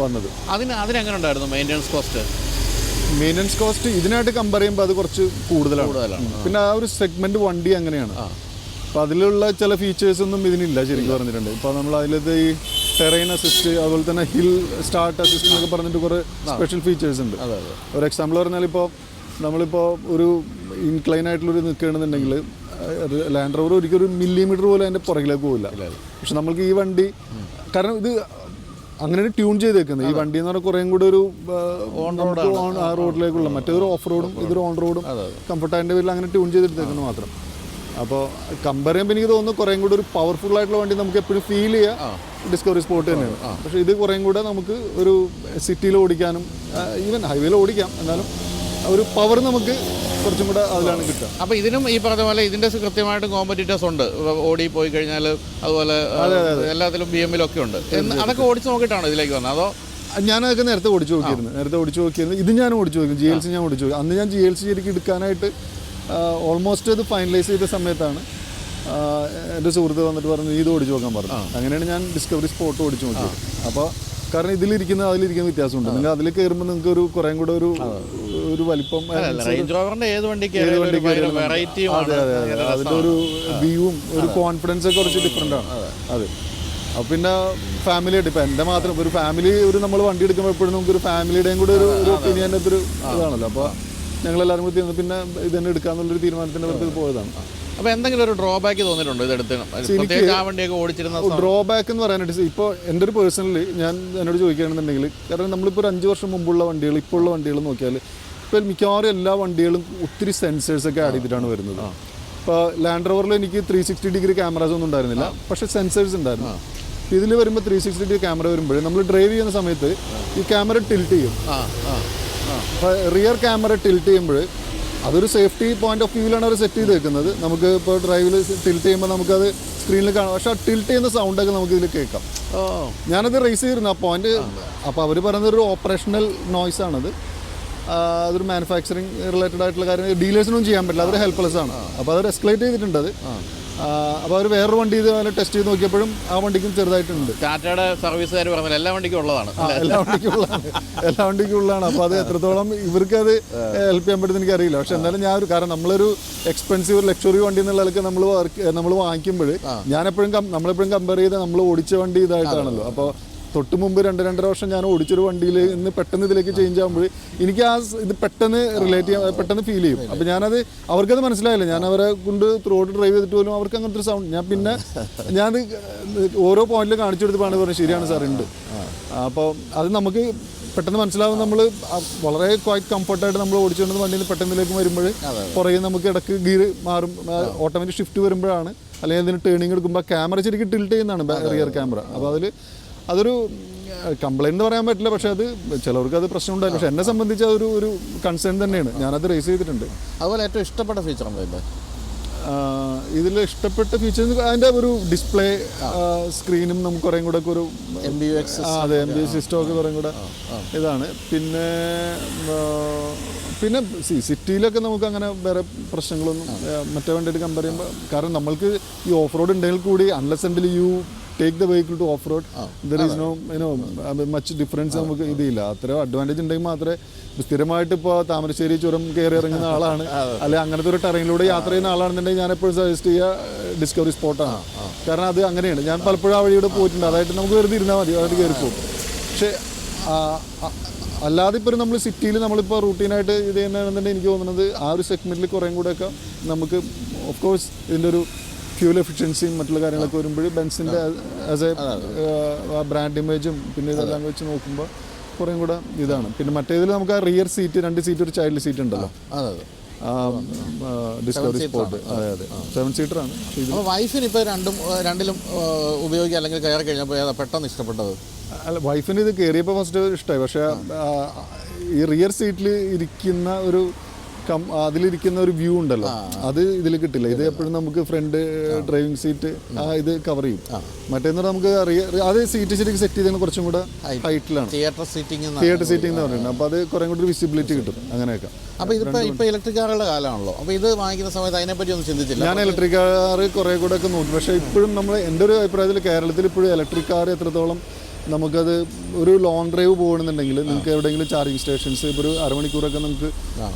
വന്നത്. അതിനെങ്ങനെ ഉണ്ടായിരുന്നു മെയിൻ്റെനൻസ് കോസ്റ്റ്? മെയിൻ്റനൻസ് കോസ്റ്റ് ഇതിനായിട്ട് കമ്പയർ ചെയ്യുമ്പോൾ അത് കുറച്ച് കൂടുതലാണ്. പിന്നെ ആ ഒരു സെഗ്മെന്റ് വണ്ടി അങ്ങനെയാണ്. അപ്പോൾ അതിലുള്ള ചില ഫീച്ചേഴ്സ് ഒന്നും ഇതിനില്ല ശരിക്കും പറഞ്ഞിട്ടുണ്ട്. ഇപ്പോൾ നമ്മൾ അതിലത് ഈ ടെറൈൻ അസിസ്റ്റ്, അതുപോലെ തന്നെ ഹിൽ സ്റ്റാർട്ട് അസിസ്റ്റ് എന്നൊക്കെ പറഞ്ഞിട്ട് കുറേ സ്പെഷ്യൽ ഫീച്ചേഴ്സ് ഉണ്ട്. ഒരു എക്സാമ്പിൾ പറഞ്ഞാൽ ഇപ്പോൾ നമ്മളിപ്പോൾ ഒരു ഇൻക്ലൈൻ ആയിട്ടുള്ളൊരു നിൽക്കുകയാണെന്നുണ്ടെങ്കിൽ ലാൻഡ് റോവർ ഒരിക്കലും 1 മില്ലിമീറ്റർ പോലും അതിൻ്റെ പുറകിലേക്ക് പോകില്ല. പക്ഷെ നമ്മൾക്ക് ഈ വണ്ടി, കാരണം ഇത് അങ്ങനെയാണ് ട്യൂൺ ചെയ്തേക്കുന്നത്. ഈ വണ്ടി എന്ന് പറഞ്ഞാൽ കുറേ കൂടെ ഒരു ആ റോഡിലേക്കുള്ള, മറ്റേതൊരു ഓഫ് റോഡും ഇതൊരു ഓൺ റോഡും കംഫർട്ടായിൻ്റെ പേരിൽ അങ്ങനെ ട്യൂൺ ചെയ്തെടുത്തേക്കുന്നത് മാത്രം. അപ്പോൾ കമ്പയർ ചെയ്യുമ്പോൾ എനിക്ക് തോന്നുന്നു കുറേ കൂടെ ഒരു പവർഫുൾ ആയിട്ടുള്ള വണ്ടി നമുക്ക് എപ്പോഴും ഫീൽ ചെയ്യുക ഡിസ്കവറി സ്പോട്ട് തന്നെയാണ്. പക്ഷേ ഇത് കുറേ കൂടെ നമുക്ക് ഒരു സിറ്റിയിൽ ഓടിക്കാനും ഈവൻ ഹൈവേയിൽ ഓടിക്കാം, എന്നാലും ഒരു പവർ നമുക്ക് കുറച്ചും കൂടെ അതിലാണ് കിട്ടുക. അപ്പോൾ ഇതിനും ഈ പറഞ്ഞ പോലെ ഇതിൻ്റെ കൃത്യമായിട്ട് കോമ്പറ്റീറ്റേഴ്സ് ഉണ്ട്. ഓടി പോയി കഴിഞ്ഞാൽ അതുപോലെ എല്ലാത്തിലും BM-ലൊക്കെ ഉണ്ട്. അതൊക്കെ ഓടിച്ച് നോക്കിയിട്ടാണ് ഇതിലേക്ക് വന്നത്? അതോ? ഞാനതൊക്കെ നേരത്തെ ഓടിച്ചു നോക്കിയിരുന്നു. ഇത് ഞാൻ ഓടിച്ചു നോക്കി, GLC ഞാൻ ഓടിച്ചു നോക്കി. അന്ന് ഞാൻ GLC ശരിക്കും എടുക്കാനായിട്ട് ഓൾമോസ്റ്റ് അത് ഫൈനലൈസ് ചെയ്ത സമയത്താണ് എൻ്റെ സുഹൃത്ത് വന്നിട്ട് പറഞ്ഞു ഇത് ഓടിച്ചു നോക്കാൻ പറഞ്ഞു. അങ്ങനെയാണ് ഞാൻ ഡിസ്കവറി സ്പോട്ട് ഓടിച്ചു നോക്കിയത്. അപ്പോൾ കാരണം അതിലിരിക്കുന്ന വ്യത്യാസമുണ്ട്. നിങ്ങൾ അതിൽ കയറുമ്പോൾ നിങ്ങൾക്ക് ഒരു കുറേ കൂടെ ഒരു വലിപ്പം, അതിൻ്റെ ഒരു വ്യൂവും ഒരു കോൺഫിഡൻസ് ഒക്കെ കുറച്ച് ഡിഫറെൻ്റ് ആണ് അത്. അപ്പോൾ പിന്നെ ഫാമിലി ആയിട്ട് ഇപ്പം എൻ്റെ മാത്രം ഒരു ഫാമിലി നമ്മൾ വണ്ടി എടുക്കുമ്പോൾ എപ്പോഴും നമുക്കൊരു ഫാമിലിയുടെയും കൂടെ ഒരു ഒപ്പീനിയൻ്റെ ഒരു ഇതാണല്ലോ. അപ്പോൾ ഞങ്ങളെല്ലാവരും കൂടി തീർന്നു പിന്നെ ഇതന്നെ എടുക്കാന്നുള്ളൊരു തീരുമാനത്തിൻ്റെ പുറത്ത് പോയതാണ്. അപ്പോൾ എന്തെങ്കിലും ഒരു ഡ്രോബാക്ക് തോന്നിയിട്ടുണ്ടോ ഇതെടുത്ത്? ഡ്രോബാക്ക് എന്ന് പറയാനായിട്ട് ഇപ്പോൾ എൻ്റെ ഒരു പേഴ്സണലി ഞാൻ എന്നോട് ചോദിക്കുകയാണെന്നുണ്ടെങ്കിൽ, കാരണം നമ്മളിപ്പോൾ ഒരു 5 വർഷം മുമ്പുള്ള വണ്ടികൾ ഇപ്പോൾ ഉള്ള വണ്ടികൾ നോക്കിയാൽ ഇപ്പോൾ മിക്കവാറും എല്ലാ വണ്ടികളും ഒത്തിരി സെൻസേഴ്സൊക്കെ ആഡ് ചെയ്തിട്ടാണ് വരുന്നത്. ഇപ്പോൾ ലാൻഡ് റോവറിൽ എനിക്ക് 360 ഡിഗ്രി ക്യാമറാസ് ഒന്നും ഉണ്ടായിരുന്നില്ല, പക്ഷേ സെൻസേഴ്സ് ഉണ്ടായിരുന്നു. ഇതിൽ വരുമ്പോൾ 360 ഡിഗ്രി ക്യാമറ വരുമ്പോൾ നമ്മൾ ഡ്രൈവ് ചെയ്യുന്ന സമയത്ത് ഈ ക്യാമറ ടിൽറ്റ് ചെയ്യും. അപ്പോൾ റിയർ ക്യാമറ ടിൽറ്റ് ചെയ്യുമ്പോൾ അതൊരു സേഫ്റ്റി പോയിന്റ് ഓഫ് വ്യൂവിലാണ് അവർ സെറ്റ് ചെയ്ത് വെക്കുന്നത്. നമുക്ക് ഇപ്പോൾ ഡ്രൈവിൽ ടിൽറ്റ് ചെയ്യുമ്പോൾ നമുക്കത് സ്ക്രീനിൽ കാണാം, പക്ഷേ ആ ടിൽറ്റ് ചെയ്യുന്ന സൗണ്ടൊക്കെ നമുക്ക് ഇതിൽ കേൾക്കാം. ഞാനത് റേസ് ചെയ്തിരുന്നു ആ പോയിന്റ്. അപ്പോൾ അവർ പറയുന്നത് ഒരു ഓപ്പറേഷണൽ നോയ്സ് ആണത്. അതൊരു മാനുഫാക്ചറിങ് റിലേറ്റഡ് ആയിട്ടുള്ള കാര്യം ഡീലേഴ്സിനൊന്നും ചെയ്യാൻ പറ്റില്ല, അതൊരു ഹെൽപ്ലെസ് ആണ്. അപ്പോൾ അത് എസ്കലേറ്റ് ചെയ്തിട്ടുണ്ട് അത്. അപ്പോൾ അവർ വേറൊരു വണ്ടി ഇതുപോലെ ടെസ്റ്റ് ചെയ്ത് നോക്കിയപ്പോഴും ആ വണ്ടിക്കും ചെറുതായിട്ടുണ്ട്. ടാറ്റയുടെ സർവീസുകാർ പറഞ്ഞാൽ എല്ലാ വണ്ടിക്കും ഉള്ളതാണ്, എല്ലാ വണ്ടിക്കും ഉള്ളതാണ്. അപ്പോൾ അത് എത്രത്തോളം ഇവർക്ക് അത് ഹെൽപ്പ് ചെയ്യാൻ പറ്റുമെന്ന് എനിക്കറിയില്ല. പക്ഷെ എന്തായാലും ഞാൻ കാരണം നമ്മളൊരു എക്സ്പെൻസീവ് ലക്ഷറി വണ്ടി എന്നുള്ള ആൾക്ക് നമ്മൾ വാങ്ങിക്കുമ്പോൾ നമ്മളെപ്പോഴും കമ്പയർ ചെയ്ത് നമ്മൾ ഓടിച്ച വണ്ടി ഇതായിട്ടാണല്ലോ. അപ്പോൾ തൊട്ട് മുമ്പ് 2-2.5 വർഷം ഞാൻ ഓടിച്ചൊരു വണ്ടിയിൽ ഇന്ന് പെട്ടെന്ന് ഇതിലേക്ക് ചേഞ്ച് ആകുമ്പോൾ എനിക്ക് ഇത് പെട്ടെന്ന് റിലേറ്റ് ചെയ്യാൻ പെട്ടെന്ന് ഫീൽ ചെയ്യും. അപ്പോൾ ഞാനത് അവർക്കത് മനസ്സിലായില്ല. ഞാൻ അവരെ കൊണ്ട് ത്രൂഔട്ട് ഡ്രൈവ് ചെയ്തിട്ട് പോലും അവർക്ക് അങ്ങനത്തെ ഒരു സൗണ്ട് ഞാൻ ഓരോ പോയിന്റിൽ കാണിച്ചു കൊടുത്തപ്പോഴാണ് പറഞ്ഞത് ശരിയാണ് സാർ ഉണ്ട്. അപ്പോൾ അത് നമുക്ക് പെട്ടെന്ന് മനസ്സിലാവും. നമ്മൾ വളരെ ക്വൈറ്റ് കംഫർട്ടായിട്ട് നമ്മൾ ഓടിച്ചുകൊണ്ടിരുന്ന വണ്ടിയിൽ പെട്ടെന്നിലേക്ക് വരുമ്പോൾ പുറകെ നമുക്ക് ഇടയ്ക്ക് ഗിയർ മാറും, ഓട്ടോമാറ്റിക് ഷിഫ്റ്റ് വരുമ്പോഴാണ്, അല്ലെങ്കിൽ അതിന് ടേണിങ് എടുക്കുമ്പോൾ ക്യാമറ ശരിക്കും ടിൽറ്റ് ചെയ്യുന്നതാണ് റിയർ ക്യാമറ. അപ്പോൾ അതൊരു കംപ്ലൈൻറ്റ് എന്ന് പറയാൻ പറ്റില്ല, പക്ഷേ അത് ചിലവർക്ക് അത് പ്രശ്നം ഉണ്ടായില്ല. പക്ഷേ എന്നെ സംബന്ധിച്ച് അതൊരു കൺസേൺ തന്നെയാണ്. ഞാനത് റേസ് ചെയ്തിട്ടുണ്ട്. അതുപോലെ ഏറ്റവും ഇഷ്ടപ്പെട്ട ഫീച്ചർ എന്താ ഇതിൽ ഇഷ്ടപ്പെട്ട ഫീച്ചേഴ്സ് അതിൻ്റെ ഒരു ഡിസ്പ്ലേ സ്ക്രീനും നമുക്ക് കുറേ കൂടെ ഒരു MBUX സിസ്റ്റം ഒക്കെ കുറേ കൂടെ ഇതാണ്. പിന്നെ സിറ്റിയിലൊക്കെ നമുക്ക് അങ്ങനെ വേറെ പ്രശ്നങ്ങളൊന്നും മറ്റേ വണ്ടിയായിട്ട് കമ്പയർ ചെയ്യുമ്പോൾ, കാരണം നമ്മൾക്ക് ഈ ഓഫ് റോഡ് ഉണ്ടെങ്കിൽ കൂടി unless and you take the vehicle to off road there is no much difference നമുക്ക് ഇതില്ല. അത്ര അഡ്വാൻറ്റേജ് ഉണ്ടെങ്കിൽ മാത്രമേ സ്ഥിരമായിട്ട് ഇപ്പോൾ താമരശ്ശേരി ചുരം കയറി ഇറങ്ങുന്ന ആളാണ്, അല്ലെങ്കിൽ അങ്ങനത്തെ ഒരു ടെറൈനിലൂടെ യാത്ര ചെയ്യുന്ന ആളാണെന്നുണ്ടെങ്കിൽ ഞാൻ എപ്പോഴും സജസ്റ്റ് ചെയ്യുക ഡിസ്കവറി സ്പോട്ടാണ്. കാരണം അത് അങ്ങനെയാണ്. ഞാൻ പലപ്പോഴും ആ വഴിയുടെ പോയിട്ടുണ്ട്. അതായിട്ട് നമുക്ക് വെറുതെ ഇരുന്നാൽ മതി, അതായിട്ട് കയറി പോകും. പക്ഷേ അല്ലാതെ ഇപ്പോൾ നമ്മൾ സിറ്റിയിൽ നമ്മളിപ്പോൾ റൂട്ടീനായിട്ട് ഇത് ചെയ്യുന്നതാണെന്നുണ്ടെങ്കിൽ എനിക്ക് തോന്നുന്നത് ആ ഒരു സെഗ്മെൻറ്റിൽ കുറേ കൂടെയൊക്കെ നമുക്ക് ഓഫ് കോഴ്സ് ഇതിൻ്റെ ഒരു ഫ്യൂൽ എഫിഷ്യൻസിയും മറ്റുള്ള കാര്യങ്ങളൊക്കെ വരുമ്പോൾ ബെൻസിൻ്റെ ആസ് എ ബ്രാൻഡ് ഇമേജും പിന്നെ ഇതെല്ലാം വെച്ച് നോക്കുമ്പോൾ കുറേ കൂടെ ഇതാണ്. പിന്നെ മറ്റേതിൽ നമുക്ക് ആ റിയർ സീറ്റ് 2 സീറ്റ് ഒരു ചൈൽഡ് സീറ്റ് ഉണ്ടല്ലോ, ഡിസ്കവറി സ്പോർട്ട്. അതെ 7 സീറ്ററാണ്. വൈഫിന് ഇപ്പോൾ രണ്ടിലും ഉപയോഗിക്കുക അല്ലെങ്കിൽ കയറി കഴിഞ്ഞപ്പോൾ പെട്ടെന്ന് ഇഷ്ടപ്പെട്ടത്? അല്ല, വൈഫിന് ഇത് കയറിയപ്പോൾ ഫസ്റ്റ് ഇഷ്ടമായി. പക്ഷേ ഈ റിയർ സീറ്റിൽ ഇരിക്കുന്ന അതിലിരിക്കുന്ന ഒരു വ്യൂ ഉണ്ടല്ലോ, അത് ഇതിൽ കിട്ടില്ല. ഇത് എപ്പോഴും നമുക്ക് ഫ്രണ്ട് ഡ്രൈവിംഗ് സീറ്റ് ഇത് കവർ ചെയ്യും. മറ്റേന്ന് നമുക്ക് അത് സീറ്റ് ശരിക്കും സെറ്റ് ചെയ്തതിന് കുറച്ചും കൂടെ ഹൈറ്റിലാണ് തിയേറ്റർ സീറ്റിംഗ് എന്ന് പറയുന്നത്. അപ്പോൾ അത് കുറേ കൂടി ഒരു വിസിബിലിറ്റി കിട്ടും. അങ്ങനെയൊക്കെ. അപ്പോൾ ഇതിപ്പോൾ ഇലക്ട്രിക് കാറുകളുടെ കാലമാണല്ലോ. അപ്പോൾ ഇത് വാങ്ങിക്കുന്ന സമയത്ത് അതിനെപ്പറ്റി ഒന്നും ചിന്തിച്ചില്ല? ഞാൻ ഇലക്ട്രിക് കാർ കുറേ കൂടെ ഒക്കെ നോക്കി. പക്ഷേ ഇപ്പോഴും എൻ്റെ ഒരു അഭിപ്രായത്തിൽ കേരളത്തിൽ ഇപ്പോഴും ഇലക്ട്രിക് കാർ എത്രത്തോളം നമുക്കത് ഒരു ലോങ് ഡ്രൈവ് പോകണമെന്നുണ്ടെങ്കിൽ നിങ്ങൾക്ക് എവിടെയെങ്കിലും ചാർജിങ് സ്റ്റേഷൻസ് ഇപ്പോൾ ഒരു അരമണിക്കൂറൊക്കെ നമുക്ക്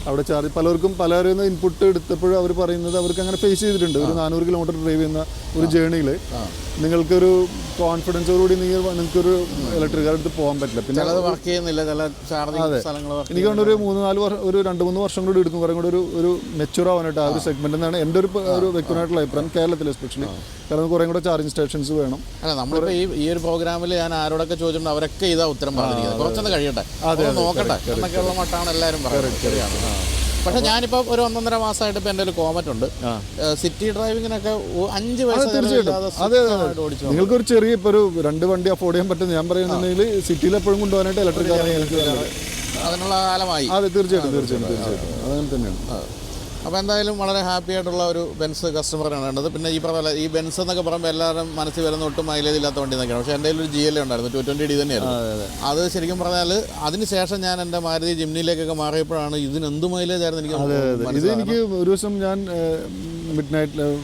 അവിടെ പലരും ഇൻപുട്ട് എടുത്തപ്പോഴും അവർ പറയുന്നത് അവർക്ക് അങ്ങനെ ഫേസ് ചെയ്തിട്ടുണ്ട്. ഒരു 400 കിലോമീറ്റർ ഡ്രൈവ് ചെയ്യുന്ന ഒരു ജേണിയിൽ നിങ്ങൾക്കൊരു കോൺഫിഡൻസോടുകൂടി നിങ്ങൾക്കൊരു ഇലക്ട്രിക് കാർ എടുത്ത് പോകാൻ പറ്റില്ല. പിന്നെ വർക്ക് ചെയ്യുന്നില്ല ചില ചാർജിങ് സ്ഥലങ്ങൾ. എനിക്ക് കൊണ്ട് ഒരു 2-3 വർഷം കൂടി എടുക്കും കുറേ കൂടി ഒരു മെച്യൂർ ആവാനായിട്ട് ആ ഒരു സെഗ്മെന്റ് എന്നാണ് എൻ്റെ ഒരു വ്യക്തിപരമായിട്ടുള്ള അഭിപ്രായം. കേരളത്തിൽ എസ്പെഷ്യലി കാരണം കുറേ കൂടെ ചാർജിങ് സ്റ്റേഷൻസ് വേണം. അല്ല, നമ്മളിപ്പോൾ ഈ ഒരു പ്രോഗ്രാമിൽ ഞാൻ ആരോടൊക്കെ ചോദിച്ചിട്ടുണ്ട് അവരൊക്കെ ഇതാ ഉത്തരം പറഞ്ഞിരിക്കുന്നത്. കുറച്ചൊന്ന് കഴിയട്ടെ, നോക്കട്ടെ എന്നൊക്കെയുള്ള മട്ടാണ് എല്ലാവരും പറയുന്നത്. പക്ഷെ ഞാനിപ്പോൾ ഒരു 1.5 മാസമായിട്ട് ഇപ്പോൾ എൻ്റെ ഒരു കോമറ്റ് ഉണ്ട്. സിറ്റി ഡ്രൈവിങ്ങിനൊക്കെ 5 വയസ്സ് ഓടിച്ചു. നിങ്ങൾക്കൊരു ചെറിയ ഇപ്പോൾ ഒരു 2 വണ്ടി അഫോർഡ് ചെയ്യാൻ പറ്റുന്ന ഞാൻ പറയുന്നുണ്ടെങ്കിൽ സിറ്റിയിൽ എപ്പോഴും കൊണ്ടുപോകാനായിട്ട് ഇലക്ട്രിക് കാർ അതിനുള്ള കാലമായി. അതെ, തീർച്ചയായിട്ടും അങ്ങനെ തന്നെയാണ്. അപ്പോൾ എന്തായാലും വളരെ ഹാപ്പി ആയിട്ടുള്ള ഒരു ബെൻസ് കസ്റ്റമറാണ് വേണ്ടത്. പിന്നെ ഈ പറഞ്ഞ ഈ ബെൻസ് എന്നൊക്കെ പറയുമ്പോൾ എല്ലാവരും മനസ്സിൽ വരുന്ന ഒട്ടും മൈലേജ് ഇല്ലാത്ത വണ്ടി എന്നൊക്കെയാണ്. പക്ഷേ എൻ്റെ ഒരു GLA ഉണ്ടായിരുന്നു 220D തന്നെയായിരുന്നു. അത് ശരിക്കും പറഞ്ഞാൽ അതിനുശേഷം ഞാൻ എൻ്റെ മാരുതി ജിംനിയിലേക്കൊക്കെ മാറിയപ്പോഴാണ് ഇതിന് എന്ത് മൈലേജ് ആയിരുന്നു എനിക്ക്. ഇത് എനിക്ക് ഒരു ദിവസം ഞാൻ മിഡ് നൈറ്റ്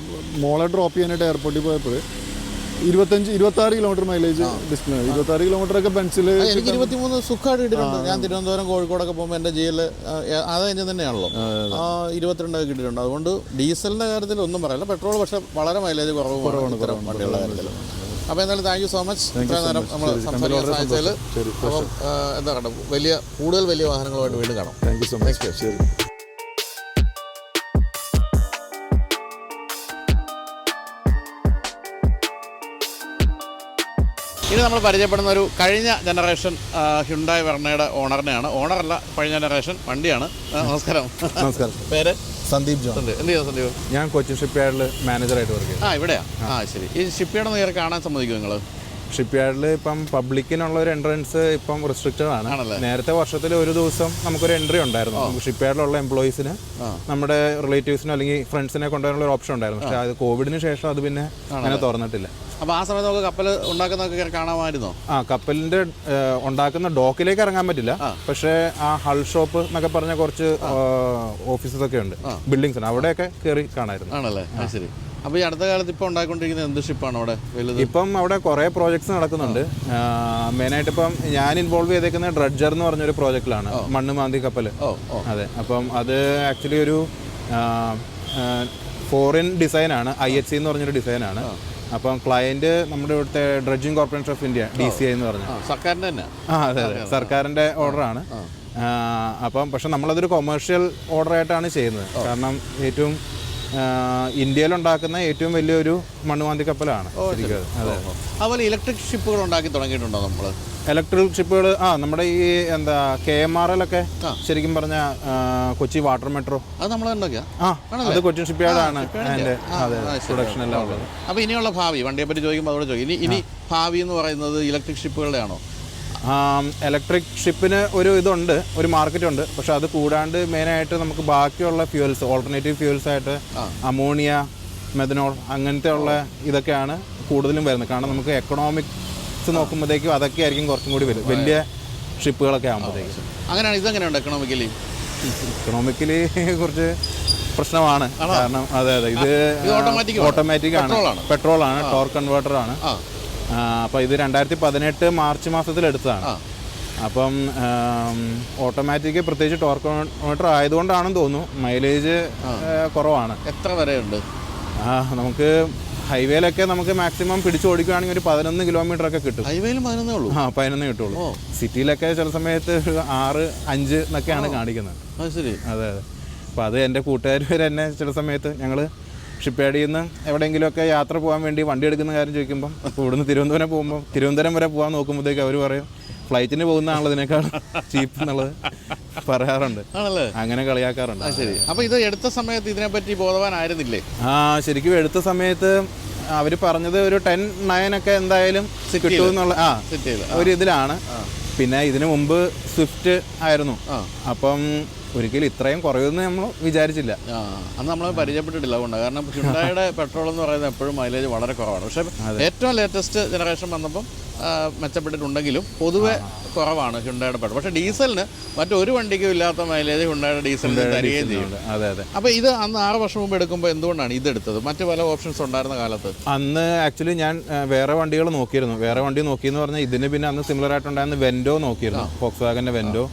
മോളെ ഡ്രോപ്പ് ചെയ്യാനായിട്ട് എയർപോർട്ടിൽ പോയപ്പോൾ 26 കിലോമീറ്റർ മൈലേജ് ഡിസ്പ്ലേ. 26 കിലോമീറ്ററൊക്കെ ബെൻസിൽ എനിക്ക് 23 സുഖമായിട്ട് കിട്ടിയിട്ടുണ്ട്. ഞാൻ തിരുവനന്തപുരം കോഴിക്കോടൊക്കെ പോകുമ്പോൾ എൻ്റെ GL അത് കഴിഞ്ഞ് തന്നെയാണല്ലോ 22 കിട്ടിയിട്ടുണ്ട്. അതുകൊണ്ട് ഡീസലിൻ്റെ കാര്യത്തിൽ ഒന്നും പറയില്ല. പെട്രോൾ പക്ഷേ വളരെ മൈലേജ് കുറവാണ് വണ്ടികളുടെ കാര്യത്തിൽ. അപ്പോൾ എന്തായാലും താങ്ക് യു സോ മച്ച്. ഇത്രയും നേരം നമ്മൾ സംസാരിക്കാൻ സാധിച്ചാൽ അപ്പം എന്താ കണ്ടോ കൂടുതൽ വലിയ വാഹനങ്ങളുമായിട്ട് വീണ്ടും കാണാം. Thank you so much. ശരി. ഇനി നമ്മൾ പരിചയപ്പെടുന്ന ഒരു കഴിഞ്ഞ ജനറേഷൻ ഹ്യുണ്ടായി വെർണയുടെ ഓണറിനെയാണ്. ഓണറല്ല, കഴിഞ്ഞ ജനറേഷൻ വണ്ടിയാണ്. നമസ്കാരം. നമസ്കാരം. പേര്? സന്ദീപ് ജോൺ. എന്ത് ചെയ്യുന്നു സന്ദീപ്? ഞാൻ കൊച്ചിൻ ഷിപ്പ്യാർഡിൽ മാനേജറായിട്ട് വർക്ക് ചെയ്യും. ഇവിടെയാ? ശരി. ഈ ഷിപ്പ്യാർഡ് കയറി കാണാൻ സമ്മതിക്കും നിങ്ങൾ? ഷിപ്പ്യാർഡിൽ ഇപ്പം പബ്ലിക്കിനുള്ള ഒരു എൻട്രൻസ് ഇപ്പം റെസ്ട്രിക്റ്റഡ് ആണ്. നേരത്തെ വർഷത്തിൽ ഒരു ദിവസം നമുക്കൊരു എൻട്രി ഉണ്ടായിരുന്നു. ഷിപ്പ്യാർഡിലുള്ള എംപ്ലോയീസിന് നമ്മുടെ റിലേറ്റീവ്സിനോ അല്ലെങ്കിൽ ഫ്രണ്ട്സിനെ കൊണ്ടുവരാനുള്ള ഒരു ഓപ്ഷൻ ഉണ്ടായിരുന്നു. പക്ഷേ അത് കോവിഡിന് ശേഷം അത് പിന്നെ അങ്ങനെ തുറന്നിട്ടില്ല. അപ്പോൾ ആ സമയത്ത് നമുക്ക് കപ്പൽ ഉണ്ടാക്കുന്നതൊക്കെ കാണാമായിരുന്നോ? കപ്പലിന്റെ ഉണ്ടാക്കുന്ന ഡോക്കിലേക്ക് ഇറങ്ങാൻ പറ്റില്ല, പക്ഷേ ആ ഹൾ ഷോപ്പ് എന്നൊക്കെ പറഞ്ഞ കുറച്ച് ഓഫീസസ് ഒക്കെ ഉണ്ട്, ബിൽഡിങ്സ് ഉണ്ട്, അവിടെയൊക്കെ കയറി കാണാമായിരുന്നു. ആണല്ലേ, ശരി. അപ്പോൾ ഈ അടുത്ത കാലത്ത് ഇപ്പോൾ ഉണ്ടായിക്കൊണ്ടിരിക്കുന്നത് എന്ത് ഷിപ്പാണ് അവിടെ വലുത്? ഇപ്പം അവിടെ കുറേ പ്രോജക്ട്സ് നടക്കുന്നുണ്ട്. മെയിനായിട്ട് ഇപ്പം ഞാൻ ഇൻവോൾവ് ചെയ്തേക്കുന്ന ഡ്രഡ്ജർ എന്ന് പറഞ്ഞൊരു പ്രോജക്റ്റിലാണ്, മണ്ണ് മാന്തി കപ്പൽ. അതെ, അപ്പം അത് ആക്ച്വലി ഒരു ഫോറിൻ ഡിസൈനാണ്, IHC എന്ന് പറഞ്ഞൊരു ഡിസൈനാണ്. അപ്പം ക്ലയൻറ്റ് നമ്മുടെ ഇവിടുത്തെ dredging corporation of India, DCI എന്ന് പറഞ്ഞു, സർക്കാരിൻ്റെ തന്നെ. അതെ അതെ, സർക്കാരിൻ്റെ ഓർഡറാണ്. അപ്പം പക്ഷെ നമ്മളതൊരു കൊമേഴ്ഷ്യൽ ഓർഡറായിട്ടാണ് ചെയ്യുന്നത്, കാരണം ഏറ്റവും ഇന്ത്യയിലുണ്ടാക്കുന്ന ഏറ്റവും വലിയൊരു മണ്ണുമാന്തി കപ്പലാണ്. അതുപോലെ ഇലക്ട്രിക് ഷിപ്പുകൾ ഉണ്ടാക്കി തുടങ്ങിയിട്ടുണ്ടോ നമ്മൾ? ഇലക്ട്രിക് ഷിപ്പുകൾ നമ്മുടെ ഈ എന്താ KMRL ഒക്കെ ശരിക്കും പറഞ്ഞ കൊച്ചി വാട്ടർ മെട്രോ അത് നമ്മൾ ഉണ്ടാക്കിയ അത് കൊച്ചിൻ ഷിപ്പ് യാർഡാണ് അതിൻ്റെ പ്രൊഡക്ഷൻ എല്ലാം ഉള്ളത്. അപ്പോൾ ഇനിയുള്ള ഭാവി, വണ്ടിയെ പറ്റി ചോദിക്കുമ്പോൾ അതോടെ ചോദിക്കും, ഇനി ഭാവി എന്ന് പറയുന്നത് ഇലക്ട്രിക് ഷിപ്പുകളുടെ ആണോ? ഇലക്ട്രിക് ഷിപ്പിന് ഒരു ഇതുണ്ട്, ഒരു മാർക്കറ്റ് ഉണ്ട്. പക്ഷെ അത് കൂടാണ്ട് മെയിനായിട്ട് നമുക്ക് ബാക്കിയുള്ള ഫ്യൂൽസ്, ഓൾട്ടർനേറ്റീവ് ഫ്യൂൽസ് ആയിട്ട് അമോണിയ, മെഥനോൾ അങ്ങനത്തെ ഉള്ള ഇതൊക്കെയാണ് കൂടുതലും വരുന്നത്. കാരണം നമുക്ക് എക്കണോമിക്സ് നോക്കുമ്പോഴത്തേക്കും അതൊക്കെ ആയിരിക്കും കുറച്ചും കൂടി വരും, വലിയ ഷിപ്പുകളൊക്കെ ആകുമ്പോഴത്തേക്കും. അങ്ങനെയാണ്. ഇതെങ്ങനെയുണ്ട് എക്കണോമിക്കലി? എക്കണോമിക്കലി കുറച്ച് പ്രശ്നമാണ്. കാരണം അതെ അതെ, ഇത് ഓട്ടോമാറ്റിക് ആണ്, പെട്രോളാണ്, ടോർക്ക് കൺവേർട്ടറാണ്. അപ്പോൾ ഇത് 2018 മാർച്ച് മാസത്തിൽ എടുത്തതാണ്. അപ്പം ഓട്ടോമാറ്റിക് പ്രത്യേകിച്ച് ടോർക്ക് കൺവേർട്ടർ ആയതുകൊണ്ടാണെന്ന് തോന്നുന്നു മൈലേജ് കുറവാണ്. എത്ര വരെയുണ്ട്? നമുക്ക് ഹൈവേയിലൊക്കെ നമുക്ക് മാക്സിമം പിടിച്ചോടിക്കുകയാണെങ്കിൽ ഒരു 11 കിലോമീറ്റർ ഒക്കെ കിട്ടും. ഹൈവേയിൽ 11 ഉള്ളൂ? 11 കിട്ടുള്ളൂ. സിറ്റിയിലൊക്കെ ചില സമയത്ത് 6, 5 എന്നൊക്കെയാണ് കാണിക്കുന്നത്. ശരി. അതെ അതെ. അപ്പോൾ അത് എൻ്റെ കൂട്ടുകാർ വരെ എന്നെ ചില സമയത്ത് ഞങ്ങൾ ഷിപ്പ് യാർഡിൽ നിന്ന് എവിടെയെങ്കിലുമൊക്കെ യാത്ര പോകാൻ വേണ്ടി വണ്ടി എടുക്കുന്ന കാര്യം ചോദിക്കുമ്പം, അപ്പോൾ ഇവിടുന്ന് തിരുവനന്തപുരം വരെ പോകാൻ നോക്കുമ്പോഴത്തേക്ക് അവർ പറയും ഫ്ലൈറ്റിന് പോകുന്നതാണല്ലോ ഇതിനേക്കാൾ ചീപ്പ് എന്നുള്ളത് പറയാറുണ്ട്. അങ്ങനെ കളിയാക്കാറുണ്ട്. ശരി. അപ്പോൾ ഇത് എടുത്ത സമയത്ത് ഇതിനെപ്പറ്റി ബോധവാനായിരുന്നില്ലേ? ശരിക്കും എടുത്ത സമയത്ത് അവർ പറഞ്ഞത് ഒരു 10-9 ഒക്കെ എന്തായാലും കിട്ടുമെന്നുള്ള ഒരു ഇതിലാണ്. പിന്നെ ഇതിനു മുമ്പ് സ്വിഫ്റ്റ് ആയിരുന്നു. അപ്പം ഒരിക്കലും ഇത്രയും കുറയുമെന്ന് നമ്മൾ വിചാരിച്ചില്ല. അന്ന് നമ്മൾ പരിചയപ്പെട്ടിട്ടില്ല. അതുകൊണ്ട് കാരണം ഹ്യുണ്ടായുടെ പെട്രോൾ എന്ന് പറയുന്നത് എപ്പോഴും മൈലേജ് വളരെ കുറവാണ്. പക്ഷേ ഏറ്റവും ലേറ്റസ്റ്റ് ജനറേഷൻ വന്നപ്പം മെച്ചപ്പെട്ടിട്ടുണ്ടെങ്കിലും പൊതുവെ കുറവാണ് ഹ്യുണ്ടായുടെ പെട്രോൾ. പക്ഷേ ഡീസലിന് മറ്റൊരു വണ്ടിക്കും ഇല്ലാത്ത മൈലേജ് ഹ്യുണ്ടായുടെ ഡീസലിന് തരികയും ചെയ്യുന്നുണ്ട്. അതെ അതെ. അപ്പോൾ ഇത് അന്ന് 6 വർഷം മുമ്പ് എടുക്കുമ്പോൾ എന്തുകൊണ്ടാണ് ഇതെടുത്തത്? മറ്റു പല ഓപ്ഷൻസ് ഉണ്ടായിരുന്ന കാലത്ത് അന്ന് ആക്ച്വലി ഞാൻ വേറെ വണ്ടികൾ നോക്കിയിരുന്നു. വേറെ വണ്ടി നോക്കിയെന്ന് പറഞ്ഞാൽ ഇതിന് പിന്നെ അന്ന് സിമിലർ ആയിട്ടുണ്ടായിരുന്ന വെൻഡോ നോക്കിയിരുന്നു, ഫോക്സ്വാഗൻ്റെ വെൻഡോ.